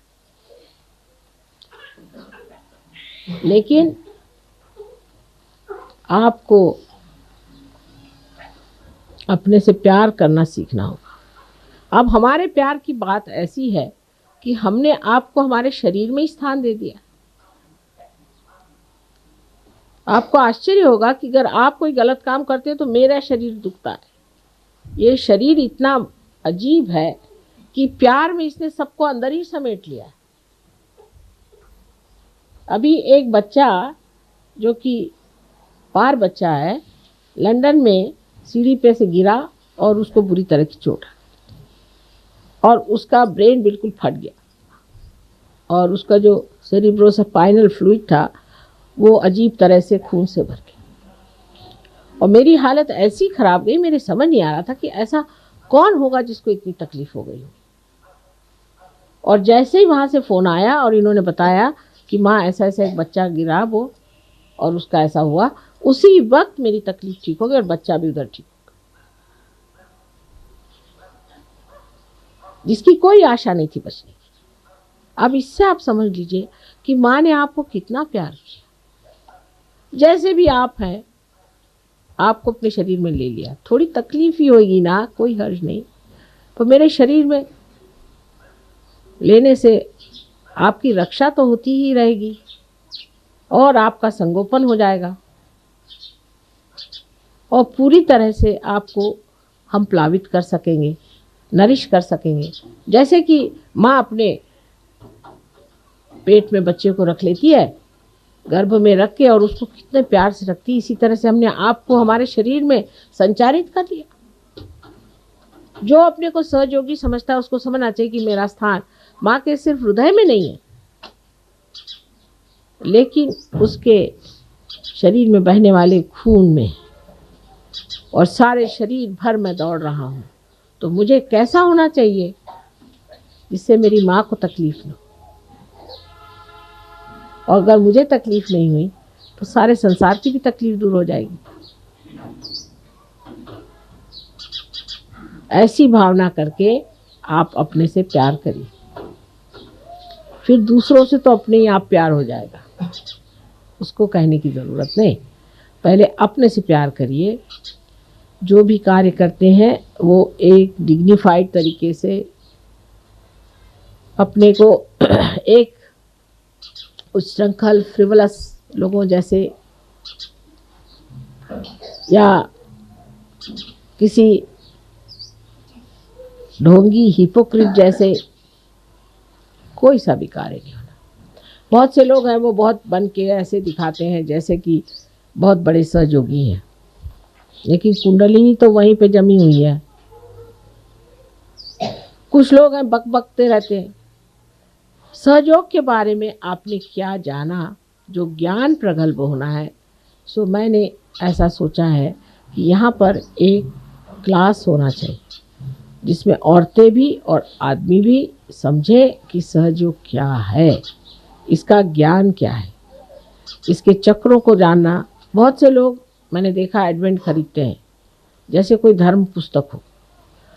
लेकिन आपको अपने से प्यार करना सीखना होगा। अब हमारे प्यार की बात ऐसी है कि हमने आपको हमारे शरीर में ही स्थान दे दिया। आपको आश्चर्य होगा कि अगर आप कोई गलत काम करते हैं तो मेरा शरीर दुखता है। ये शरीर इतना अजीब है कि प्यार में इसने सबको अंदर ही समेट लिया। अभी एक बच्चा जो कि पार बच्चा है, लंदन में सीढ़ी पे से गिरा और उसको बुरी तरह की चोट और उसका ब्रेन बिल्कुल फट गया और उसका जो सेरिब्रोस्पाइनल फ्लूइड था वो अजीब तरह से खून से भर गया। और मेरी हालत ऐसी ख़राब गई, मेरे समझ नहीं आ रहा था कि ऐसा कौन होगा जिसको इतनी तकलीफ़ हो गई हो। और जैसे ही वहाँ से फ़ोन आया और इन्होंने बताया कि माँ ऐसा ऐसा एक बच्चा गिरा वो और उसका ऐसा हुआ, उसी वक्त मेरी तकलीफ ठीक हो गई और बच्चा भी उधर ठीक हो गया, जिसकी कोई आशा नहीं थी बचने की। अब इससे आप समझ लीजिए कि माँ ने आपको कितना प्यार किया। जैसे भी आप हैं, आपको अपने शरीर में ले लिया। थोड़ी तकलीफ ही होगी ना, कोई हर्ज नहीं, पर मेरे शरीर में लेने से आपकी रक्षा तो होती ही रहेगी और आपका संगोपन हो जाएगा और पूरी तरह से आपको हम प्लावित कर सकेंगे, नरिश कर सकेंगे। जैसे कि माँ अपने पेट में बच्चे को रख लेती है, गर्भ में रख के, और उसको कितने प्यार से रखती है, इसी तरह से हमने आपको हमारे शरीर में संचारित कर दिया। जो अपने को सहयोगी समझता है उसको समझना चाहिए कि मेरा स्थान माँ के सिर्फ हृदय में नहीं है, लेकिन उसके शरीर में बहने वाले खून में, और सारे शरीर भर मैं दौड़ रहा हूँ। तो मुझे कैसा होना चाहिए जिससे मेरी माँ को तकलीफ न हो, और अगर मुझे तकलीफ नहीं हुई तो सारे संसार की भी तकलीफ दूर हो जाएगी। ऐसी भावना करके आप अपने से प्यार करिए, फिर दूसरों से तो अपने ही आप प्यार हो जाएगा, उसको कहने की ज़रूरत नहीं। पहले अपने से प्यार करिए। जो भी कार्य करते हैं वो एक डिग्निफाइड तरीके से अपने को एक उच्छृंखल फ्रिवलस लोगों जैसे या किसी ढोंगी हिपोक्रिट जैसे कोई सा भी कार्य नहीं होना। बहुत से लोग हैं वो बहुत बन के ऐसे दिखाते हैं जैसे कि बहुत बड़े सहयोगी हैं, लेकिन कुंडलिनी तो वहीं पे जमी हुई है। कुछ लोग हैं बकबकते रहते हैं। सहयोग के बारे में आपने क्या जाना, जो ज्ञान प्रगल्भ होना है। सो मैंने ऐसा सोचा है कि यहाँ पर एक क्लास होना चाहिए जिसमें औरतें भी और आदमी भी समझे कि सहयोग क्या है, इसका ज्ञान क्या है, इसके चक्रों को जानना। बहुत से लोग मैंने देखा एडवेंट खरीदते हैं जैसे कोई धर्म पुस्तक हो,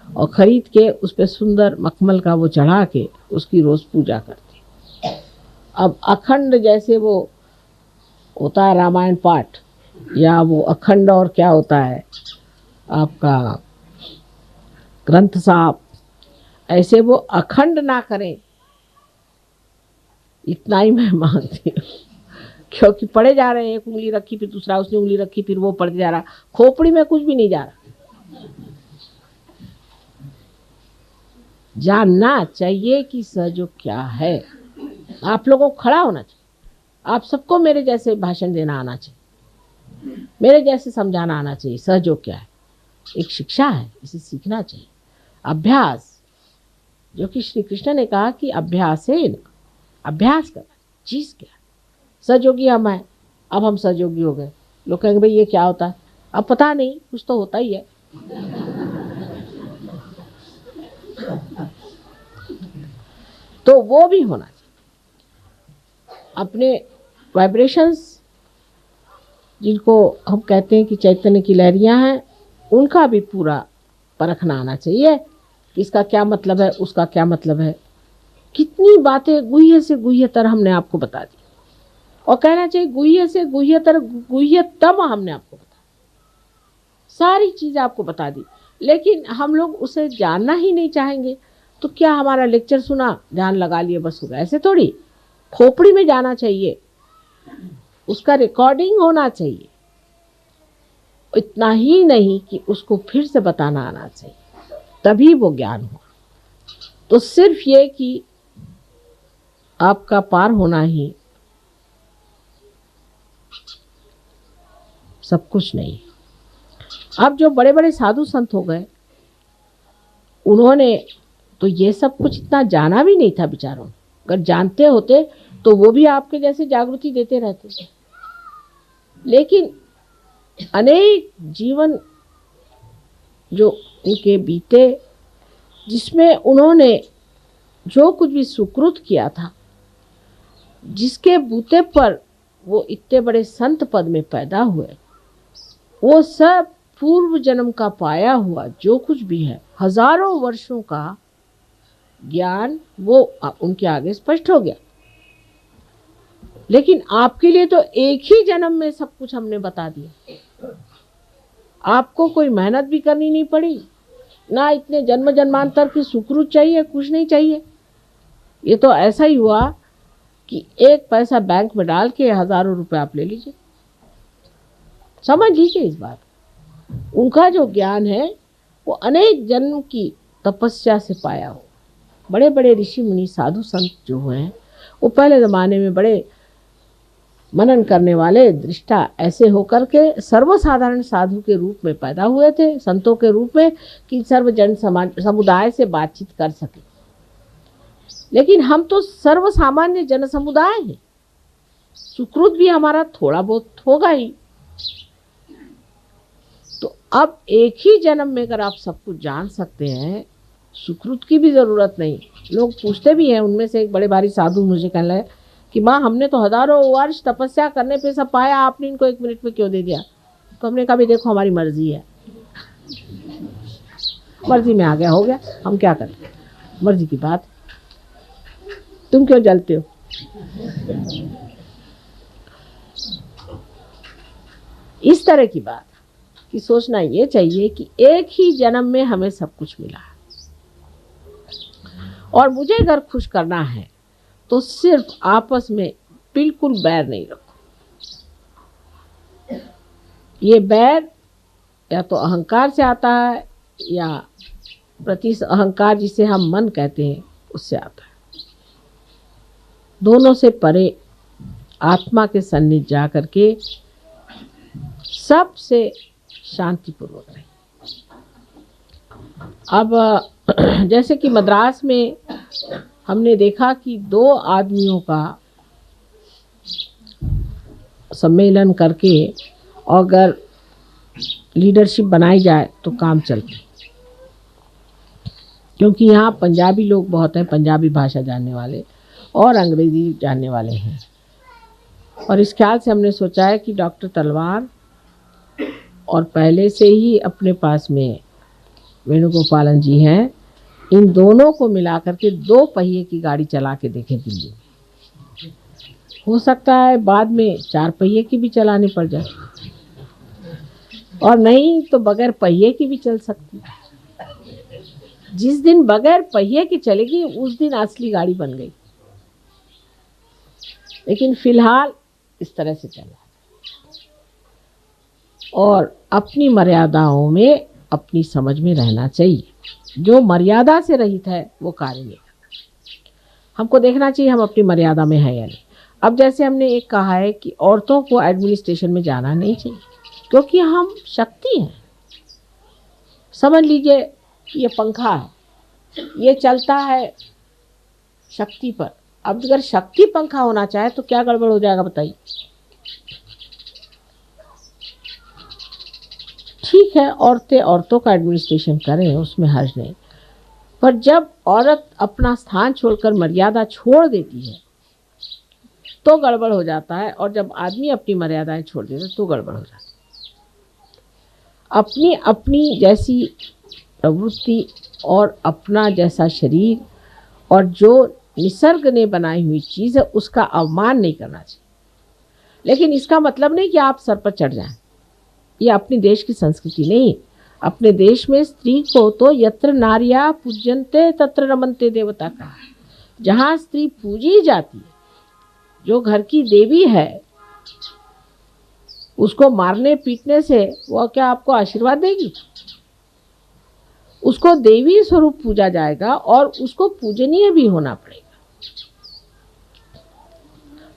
और ख़रीद के उस पर सुंदर मखमल का वो चढ़ा के उसकी रोज़ पूजा करते। अब अखंड जैसे वो होता है रामायण पाठ, या वो अखंड और क्या होता है आपका ग्रंथ साहब, ऐसे वो अखंड ना करें, इतना ही मैं मांगती हूँ। क्योंकि पढ़े जा रहे हैं, एक उंगली रखी फिर दूसरा, उसने उंगली रखी फिर वो पढ़ते जा रहा, खोपड़ी में कुछ भी नहीं जा रहा। जानना चाहिए कि सहयोग क्या है। आप लोगों को खड़ा होना चाहिए, आप सबको मेरे जैसे भाषण देना आना चाहिए, मेरे जैसे समझाना आना चाहिए। सहयोग क्या है? एक शिक्षा है, इसे सीखना चाहिए। अभ्यास, जो कि श्री कृष्ण ने कहा कि अभ्यास है, अभ्यास करना। चीज क्या? सहयोगी हम हैं, अब हम सहयोगी हो गए। लोग कहेंगे भाई ये क्या होता है? अब पता नहीं, कुछ तो होता ही है। तो वो भी होना चाहिए। अपने वाइब्रेशंस, जिनको हम कहते हैं कि चैतन्य की लहरियां हैं, उनका भी पूरा परखना आना चाहिए कि इसका क्या मतलब है, उसका क्या मतलब है। कितनी बातें गुह्य से गुह्यतर हमने आपको बता दी, और कहना चाहिए गुह्य से गुह्यतर गुह्यतम हमने आपको बता, सारी चीज़ आपको बता दी। लेकिन हम लोग उसे जानना ही नहीं चाहेंगे। तो क्या हमारा लेक्चर सुना, ध्यान लगा लिए, बस हो गया? ऐसे थोड़ी। खोपड़ी में जाना चाहिए, उसका रिकॉर्डिंग होना चाहिए। इतना ही नहीं कि उसको फिर से बताना आना चाहिए, तभी वो ज्ञान हो। तो सिर्फ ये कि आपका पार होना ही सब कुछ नहीं। अब जो बड़े बड़े साधु संत हो गए, उन्होंने तो ये सब कुछ इतना जाना भी नहीं था बेचारों। अगर जानते होते तो वो भी आपके जैसे जागृति देते रहते। लेकिन अनेक जीवन जो उनके बीते, जिसमें उन्होंने जो कुछ भी सुकृत किया था, जिसके बूते पर वो इतने बड़े संत पद में पैदा हुए, वो सब पूर्व जन्म का पाया हुआ जो कुछ भी है, हजारों वर्षों का ज्ञान, वो उनके आगे स्पष्ट हो गया। लेकिन आपके लिए तो एक ही जन्म में सब कुछ हमने बता दिया। आपको कोई मेहनत भी करनी नहीं पड़ी, ना इतने जन्म जन्मांतर की सुकृत चाहिए, कुछ नहीं चाहिए। ये तो ऐसा ही हुआ कि एक पैसा बैंक में डाल के हजारों रुपए आप ले लीजिए। समझ लीजिए इस बात। उनका जो ज्ञान है वो अनेक जन्म की तपस्या से पाया हो। बड़े बड़े ऋषि मुनि साधु संत जो हुए हैं, वो पहले ज़माने में बड़े मनन करने वाले दृष्टा ऐसे होकर के सर्वसाधारण साधु के रूप में पैदा हुए थे, संतों के रूप में, कि सर्वजन समुदाय से बातचीत कर सके। लेकिन हम तो सर्वसामान्य जन समुदाय हैं, सुकृत भी हमारा थोड़ा बहुत होगा ही। तो अब एक ही जन्म में अगर आप सब कुछ जान सकते हैं, सुकृत की भी ज़रूरत नहीं। लोग पूछते भी हैं, उनमें से एक बड़े भारी साधु मुझे कहने लगे कि माँ हमने तो हजारों वर्ष तपस्या करने पे सब पाया, आपने इनको 1 मिनट में क्यों दे दिया? तो हमने कहा भी देखो हमारी मर्जी है, मर्जी में आ गया हो गया, हम क्या करें, मर्जी की बात। तुम क्यों जलते हो? इस तरह की बात कि सोचना ये चाहिए कि एक ही जन्म में हमें सब कुछ मिला है, और मुझे अगर खुश करना है तो सिर्फ आपस में बिल्कुल बैर नहीं रखो। ये बैर या तो अहंकार से आता है, या प्रति अहंकार जिसे हम मन कहते हैं उससे आता है। दोनों से परे आत्मा के सन्निध जा करके सबसे शांतिपूर्वक रहे। अब जैसे कि मद्रास में हमने देखा कि 2 आदमियों का सम्मेलन करके अगर लीडरशिप बनाई जाए तो काम चलती, क्योंकि यहाँ पंजाबी लोग बहुत हैं, पंजाबी भाषा जानने वाले और अंग्रेजी जानने वाले हैं। और इस ख्याल से हमने सोचा है कि डॉक्टर तलवार और पहले से ही अपने पास में वेणुगोपालन जी हैं, इन दोनों को मिलाकर के 2 पहिए की गाड़ी चला के देखें दिल्ली में। हो सकता है बाद में 4 पहिए की भी चलानी पड़ जाए, और नहीं तो बगैर पहिए की भी चल सकती। जिस दिन बगैर पहिए की चलेगी उस दिन असली गाड़ी बन गई। लेकिन फिलहाल इस तरह से चल रहा है। और अपनी मर्यादाओं में अपनी समझ में रहना चाहिए। जो मर्यादा से रहित है वो कार्य नहीं करता। हमको देखना चाहिए हम अपनी मर्यादा में है या नहीं। अब जैसे हमने एक कहा है कि औरतों को एडमिनिस्ट्रेशन में जाना नहीं चाहिए क्योंकि हम शक्ति हैं। समझ लीजिए ये पंखा है, ये चलता है शक्ति पर। अब अगर शक्ति पंखा होना चाहे तो क्या गड़बड़ हो जाएगा बताइए। ठीक है, औरतें औरतों का एडमिनिस्ट्रेशन करें, उसमें हर्ज नहीं, पर जब औरत अपना स्थान छोड़कर मर्यादा छोड़ देती है तो गड़बड़ हो जाता है, और जब आदमी अपनी मर्यादाएं छोड़ देता है तो गड़बड़ हो जाता है। अपनी अपनी जैसी प्रवृत्ति और अपना जैसा शरीर और जो निसर्ग ने बनाई हुई चीज़ है उसका अवमान नहीं करना चाहिए। लेकिन इसका मतलब नहीं कि आप सर पर चढ़ जाएं। ये अपने देश की संस्कृति नहीं। अपने देश में स्त्री को तो यत्र नार्या पूज्यन्ते तत्र रमन्ते देवता का। जहाँ स्त्री पूजी जाती है, जो घर की देवी है, उसको मारने पीटने से वह क्या आपको आशीर्वाद देगी? उसको देवी स्वरूप पूजा जाएगा और उसको पूजनीय भी होना पड़ेगा।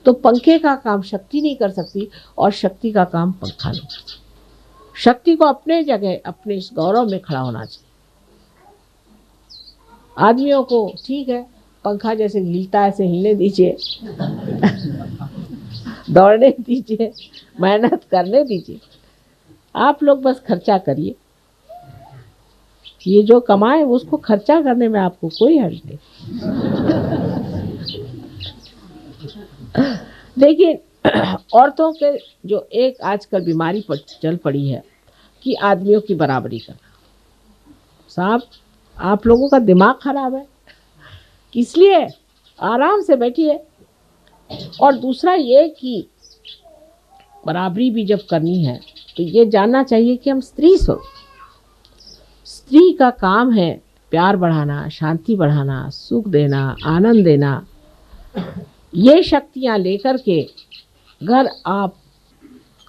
तो पंखे का काम शक्ति नहीं कर सकती और शक्ति का काम पंखा नहीं कर सकती। शक्ति को अपने जगह अपने इस गौरव में खड़ा होना चाहिए। आदमियों को ठीक है, पंखा जैसे हिलता है ऐसे हिलने दीजिए, दौड़ने दीजिए, मेहनत करने दीजिए। आप लोग बस खर्चा करिए, ये जो कमाए उसको खर्चा करने में आपको कोई हर्ज नहीं। लेकिन औरतों के जो एक आजकल बीमारी पर चल पड़ी है कि आदमियों की बराबरी करना। साहब, आप लोगों का दिमाग खराब है, इसलिए आराम से बैठिए। और दूसरा ये कि बराबरी भी जब करनी है तो ये जानना चाहिए कि हम स्त्री स्वरूप, स्त्री का काम है प्यार बढ़ाना, शांति बढ़ाना, सुख देना, आनंद देना। ये शक्तियाँ लेकर के अगर आप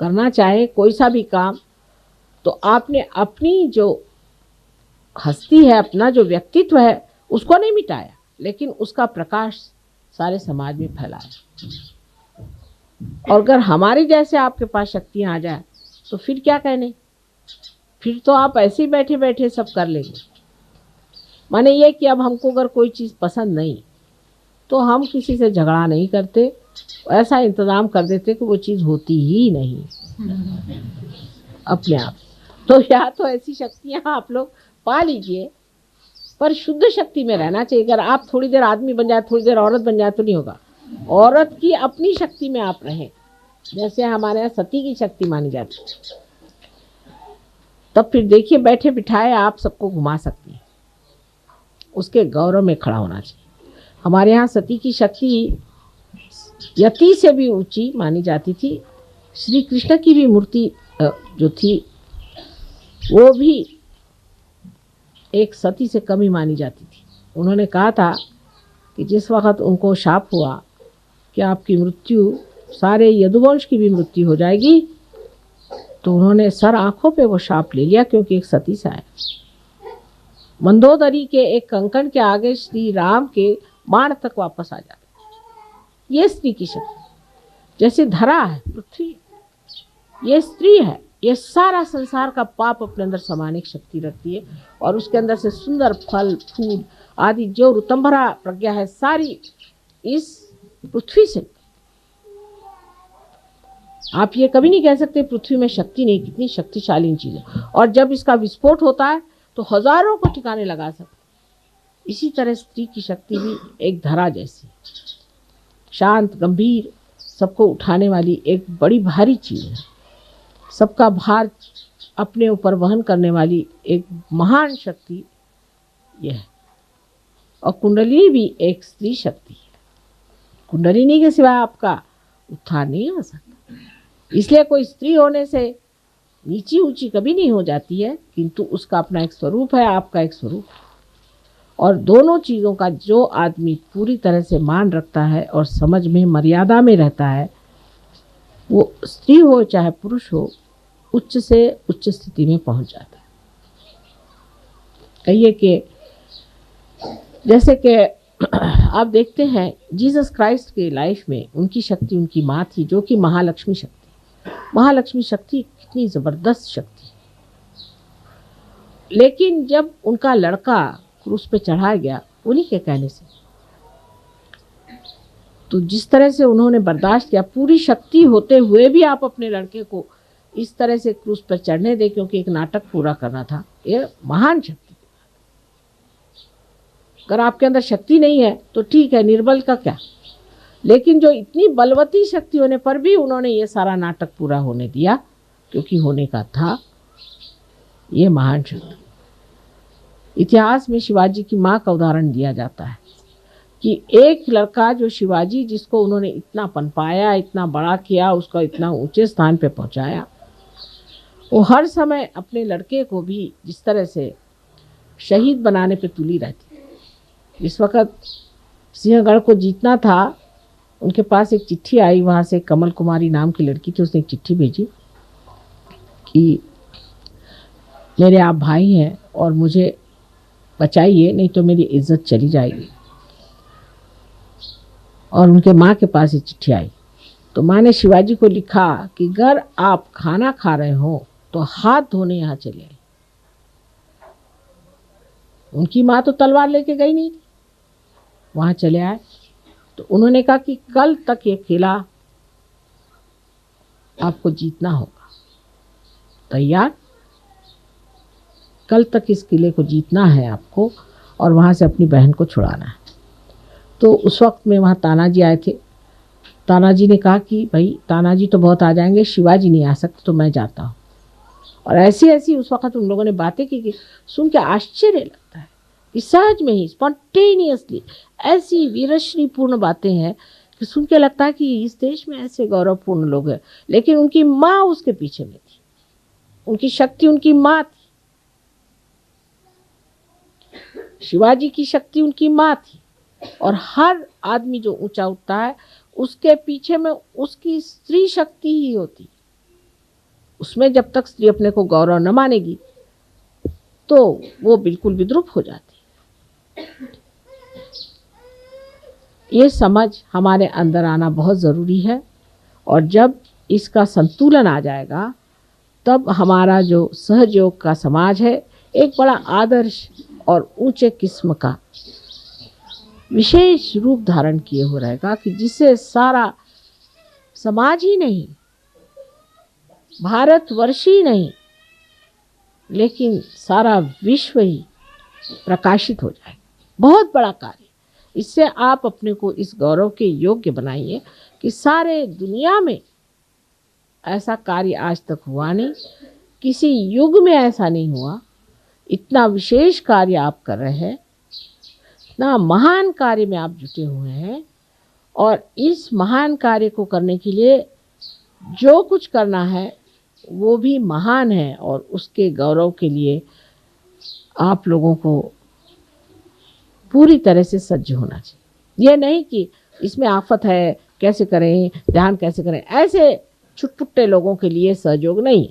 करना चाहे कोई सा भी काम, तो आपने अपनी जो हस्ती है, अपना जो व्यक्तित्व है, उसको नहीं मिटाया, लेकिन उसका प्रकाश सारे समाज में फैलाया। और अगर हमारी जैसे आपके पास शक्तियाँ आ जाए तो फिर क्या कहने, फिर तो आप ऐसे ही बैठे बैठे सब कर लेंगे। माने ये कि अब हमको अगर कोई चीज़ पसंद नहीं तो हम किसी से झगड़ा नहीं करते, ऐसा इंतज़ाम कर देते कि वो चीज़ होती ही नहीं अपने आप। तो या तो ऐसी शक्तियाँ आप लोग पा लीजिए, पर शुद्ध शक्ति में रहना चाहिए। अगर आप थोड़ी देर आदमी बन जाए, थोड़ी देर औरत बन जाए तो नहीं होगा। औरत की अपनी शक्ति में आप रहें, जैसे हमारे यहाँ सती की शक्ति मानी जाती है, तब फिर देखिए बैठे बिठाए आप सबको घुमा सकती है। उसके गौरव में खड़ा होना चाहिए। हमारे यहाँ सती की शक्ति यति से भी ऊंची मानी जाती थी। श्री कृष्ण की भी मूर्ति जो थी वो भी एक सती से कम ही मानी जाती थी। उन्होंने कहा था कि जिस वक़्त उनको शाप हुआ कि आपकी मृत्यु, सारे यदुवंश की भी मृत्यु हो जाएगी, तो उन्होंने सर आंखों पे वो शाप ले लिया, क्योंकि एक सती से आया। मंदोदरी के एक कंकड़ के आगे श्री राम के बाण तक वापस आ जाते। ये स्त्री की शक्ति। जैसे धरा है पृथ्वी, ये स्त्री है। ये सारा संसार का पाप अपने अंदर समाने की शक्ति रखती है, और उसके अंदर से सुंदर फल फूल आदि जो ऋतंभरा प्रज्ञा है सारी इस पृथ्वी से। आप ये कभी नहीं कह सकते पृथ्वी में शक्ति नहीं, कितनी शक्तिशाली चीज है। और जब इसका विस्फोट होता है तो हजारों को ठिकाने लगा सकते। इसी तरह स्त्री की शक्ति भी एक धरा जैसी, शांत गंभीर, सबको उठाने वाली एक बड़ी भारी चीज है। सबका भार अपने ऊपर वहन करने वाली एक महान शक्ति यह है। और कुंडलिनी भी एक स्त्री शक्ति है। कुंडलिनी के सिवाय आपका उत्थान नहीं हो सकता। इसलिए कोई स्त्री होने से नीची ऊंची कभी नहीं हो जाती है, किंतु उसका अपना एक स्वरूप है, आपका एक स्वरूप है। और दोनों चीज़ों का जो आदमी पूरी तरह से मान रखता है और समझ में मर्यादा में रहता है, वो स्त्री हो चाहे पुरुष हो, उच्च से उच्च स्थिति में पहुंच जाता है। कहिए कि जैसे कि आप देखते हैं जीसस क्राइस्ट के लाइफ में उनकी शक्ति उनकी माँ थी, जो कि महालक्ष्मी शक्ति। महालक्ष्मी शक्ति कितनी ज़बरदस्त शक्ति। लेकिन जब उनका लड़का क्रूस पे चढ़ाया गया उन्हीं के कहने से, तो जिस तरह से उन्होंने बर्दाश्त किया, पूरी शक्ति होते हुए भी आप अपने लड़के को इस तरह से क्रूस पर चढ़ने दें, क्योंकि एक नाटक पूरा करना था, ये महान शक्ति। अगर आपके अंदर शक्ति नहीं है तो ठीक है, निर्बल का क्या, लेकिन जो इतनी बलवती शक्ति होने पर भी उन्होंने ये सारा नाटक पूरा होने दिया, क्योंकि होने का था, ये महान शक्ति। इतिहास में शिवाजी की माँ का उदाहरण दिया जाता है कि एक लड़का जो शिवाजी, जिसको उन्होंने इतना पनपाया, इतना बड़ा किया, उसको इतना ऊंचे स्थान पे पहुंचाया, वो हर समय अपने लड़के को भी जिस तरह से शहीद बनाने पे तुली रहती। इस वक्त सिंहगढ़ को जीतना था, उनके पास एक चिट्ठी आई, वहाँ से कमल कुमारी नाम की लड़की थी, उसने एक चिट्ठी भेजी कि मेरे आप भाई हैं और मुझे बचाइए, नहीं तो मेरी इज्जत चली जाएगी। और उनके माँ के पास ये चिट्ठी आई, तो माँ ने शिवाजी को लिखा कि अगर आप खाना खा रहे हो तो हाथ धोने यहाँ चले आए। उनकी माँ तो तलवार लेके गई नहीं थी, वहाँ चले आए। तो उन्होंने कहा कि कल तक ये किला आपको जीतना होगा, तैयार? कल तक इस किले को जीतना है आपको और वहाँ से अपनी बहन को छुड़ाना है। तो उस वक्त में वहाँ तानाजी आए थे। तानाजी ने कहा कि भाई तानाजी तो बहुत आ जाएंगे, शिवाजी नहीं आ सकते, तो मैं जाता हूँ। और ऐसी ऐसी उस वक्त उन लोगों ने बातें की कि सुन के आश्चर्य लगता है कि सहज में ही स्पॉन्टेनियसली ऐसी वीरश्रीपूर्ण बातें हैं कि सुन के लगता है कि इस देश में ऐसे गौरवपूर्ण लोग हैं। लेकिन उनकी माँ उसके पीछे में थी, उनकी शक्ति उनकी माँ थी, शिवाजी की शक्ति उनकी माँ थी। और हर आदमी जो ऊंचा उठता है उसके पीछे में उसकी स्त्री शक्ति ही होती। उसमें जब तक स्त्री अपने को गौरव न मानेगी तो वो बिल्कुल विद्रूप हो जाती। ये समझ हमारे अंदर आना बहुत ज़रूरी है, और जब इसका संतुलन आ जाएगा तब हमारा जो सहयोग का समाज है एक बड़ा आदर्श और ऊंचे किस्म का विशेष रूप धारण किए हो रहेगा, कि जिससे सारा समाज ही नहीं, भारतवर्ष ही नहीं, लेकिन सारा विश्व ही प्रकाशित हो जाए। बहुत बड़ा कार्य। इससे आप अपने को इस गौरव के योग्य बनाइए कि सारे दुनिया में ऐसा कार्य आज तक हुआ नहीं, किसी युग में ऐसा नहीं हुआ। इतना विशेष कार्य आप कर रहे हैं, इतना महान कार्य में आप जुटे हुए हैं, और इस महान कार्य को करने के लिए जो कुछ करना है वो भी महान है, और उसके गौरव के लिए आप लोगों को पूरी तरह से सज्ज होना चाहिए। ये नहीं कि इसमें आफत है, कैसे करें, ध्यान कैसे करें, ऐसे छुटपुट्टे लोगों के लिए सहयोग नहीं।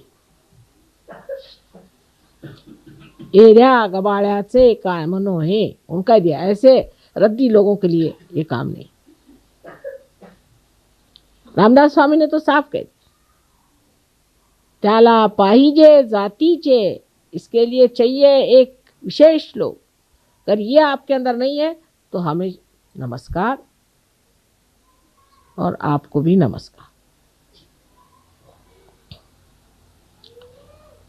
एरिया गबाड़्याचे काय मनो है उनका दिया, ऐसे रद्दी लोगों के लिए ये काम नहीं। रामदास स्वामी ने तो साफ कह दिया, त्याला पाहिजे जातीचे, इसके लिए चाहिए एक विशेष लोग। अगर ये आपके अंदर नहीं है तो हमें नमस्कार, और आपको भी नमस्कार।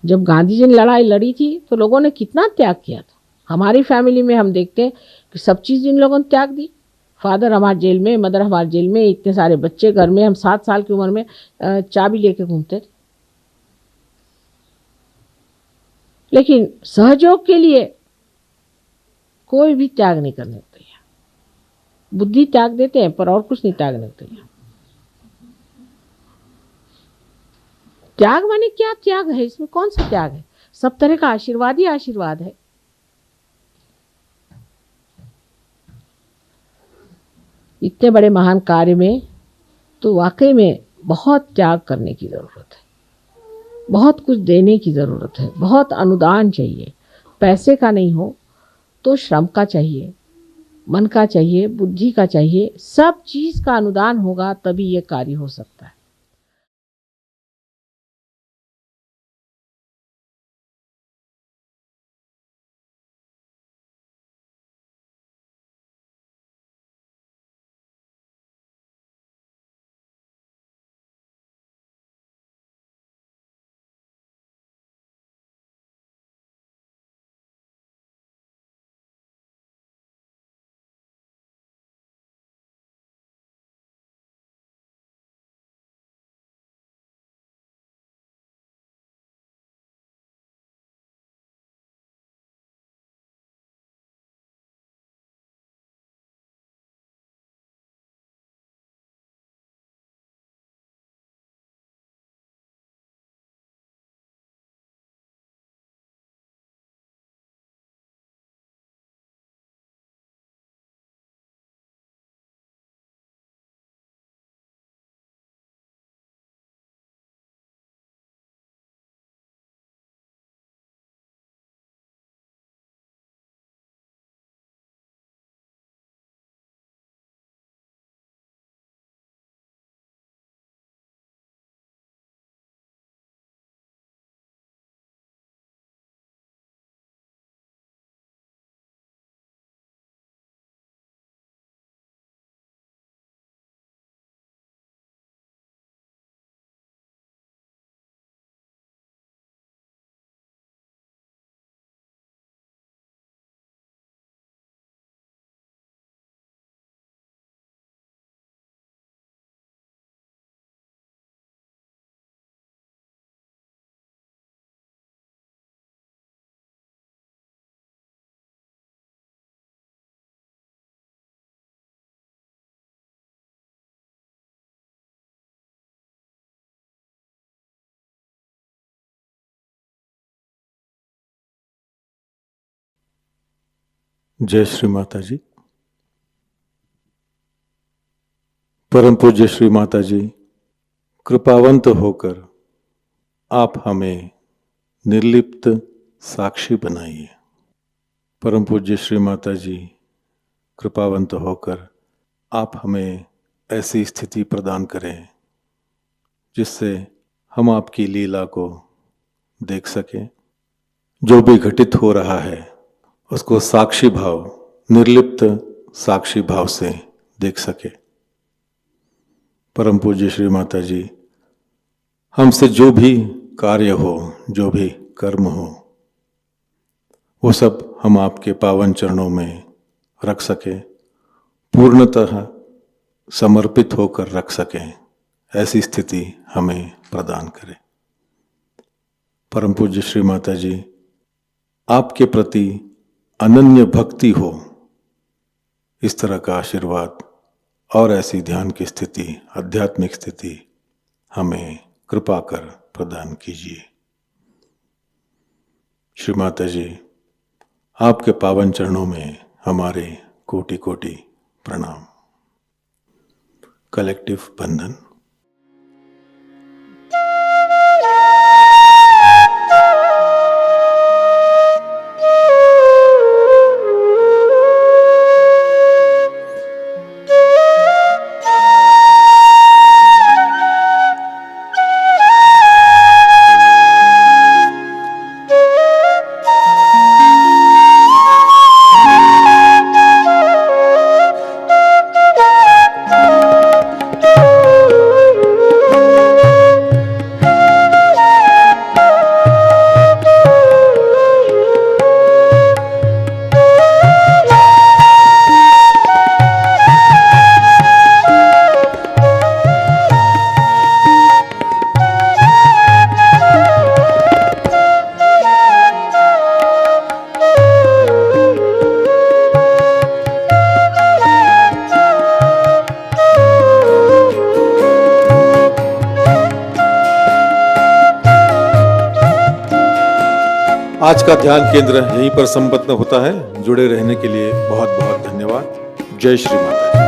जब गांधी जी ने लड़ाई लड़ी थी तो लोगों ने कितना त्याग किया था। हमारी फैमिली में हम देखते हैं कि सब चीज़ इन लोगों ने त्याग दी। फादर हमारे जेल में, मदर हमारे जेल में, इतने सारे बच्चे घर में, हम 7 साल की उम्र में चाबी लेके घूमते थे। लेकिन सहयोग के लिए कोई भी त्याग नहीं करने को तैयार। बुद्धि त्याग देते हैं पर और कुछ नहीं त्यागने को तैयार। त्याग माने क्या त्याग है? इसमें कौन सा त्याग है? सब तरह का आशीर्वाद ही आशीर्वाद है। इतने बड़े महान कार्य में तो वाकई में बहुत त्याग करने की ज़रूरत है, बहुत कुछ देने की ज़रूरत है, बहुत अनुदान चाहिए। पैसे का नहीं हो तो श्रम का चाहिए, मन का चाहिए, बुद्धि का चाहिए, सब चीज़ का अनुदान होगा तभी ये कार्य हो सकता है। जय श्री माता जी। परम पूज्य श्री माता जी, कृपावंत होकर आप हमें निर्लिप्त साक्षी बनाइए। परम पूज्य श्री माता जी, कृपावंत होकर आप हमें ऐसी स्थिति प्रदान करें जिससे हम आपकी लीला को देख सकें। जो भी घटित हो रहा है उसको साक्षी भाव, निर्लिप्त साक्षी भाव से देख सके। परम पूज्य श्री माता जी, हमसे जो भी कार्य हो, जो भी कर्म हो, वो सब हम आपके पावन चरणों में रख सके, पूर्णतः समर्पित होकर रख सकें, ऐसी स्थिति हमें प्रदान करें। परम पूज्य श्री माता जी, आपके प्रति अनन्य भक्ति हो, इस तरह का आशीर्वाद और ऐसी ध्यान की स्थिति, आध्यात्मिक स्थिति हमें कृपा कर प्रदान कीजिए। श्री माता जी, आपके पावन चरणों में हमारे कोटि कोटि प्रणाम। कलेक्टिव बंधन। आज का ध्यान केंद्र यहीं पर संपन्न होता है। जुड़े रहने के लिए बहुत बहुत धन्यवाद। जय श्री माता जी।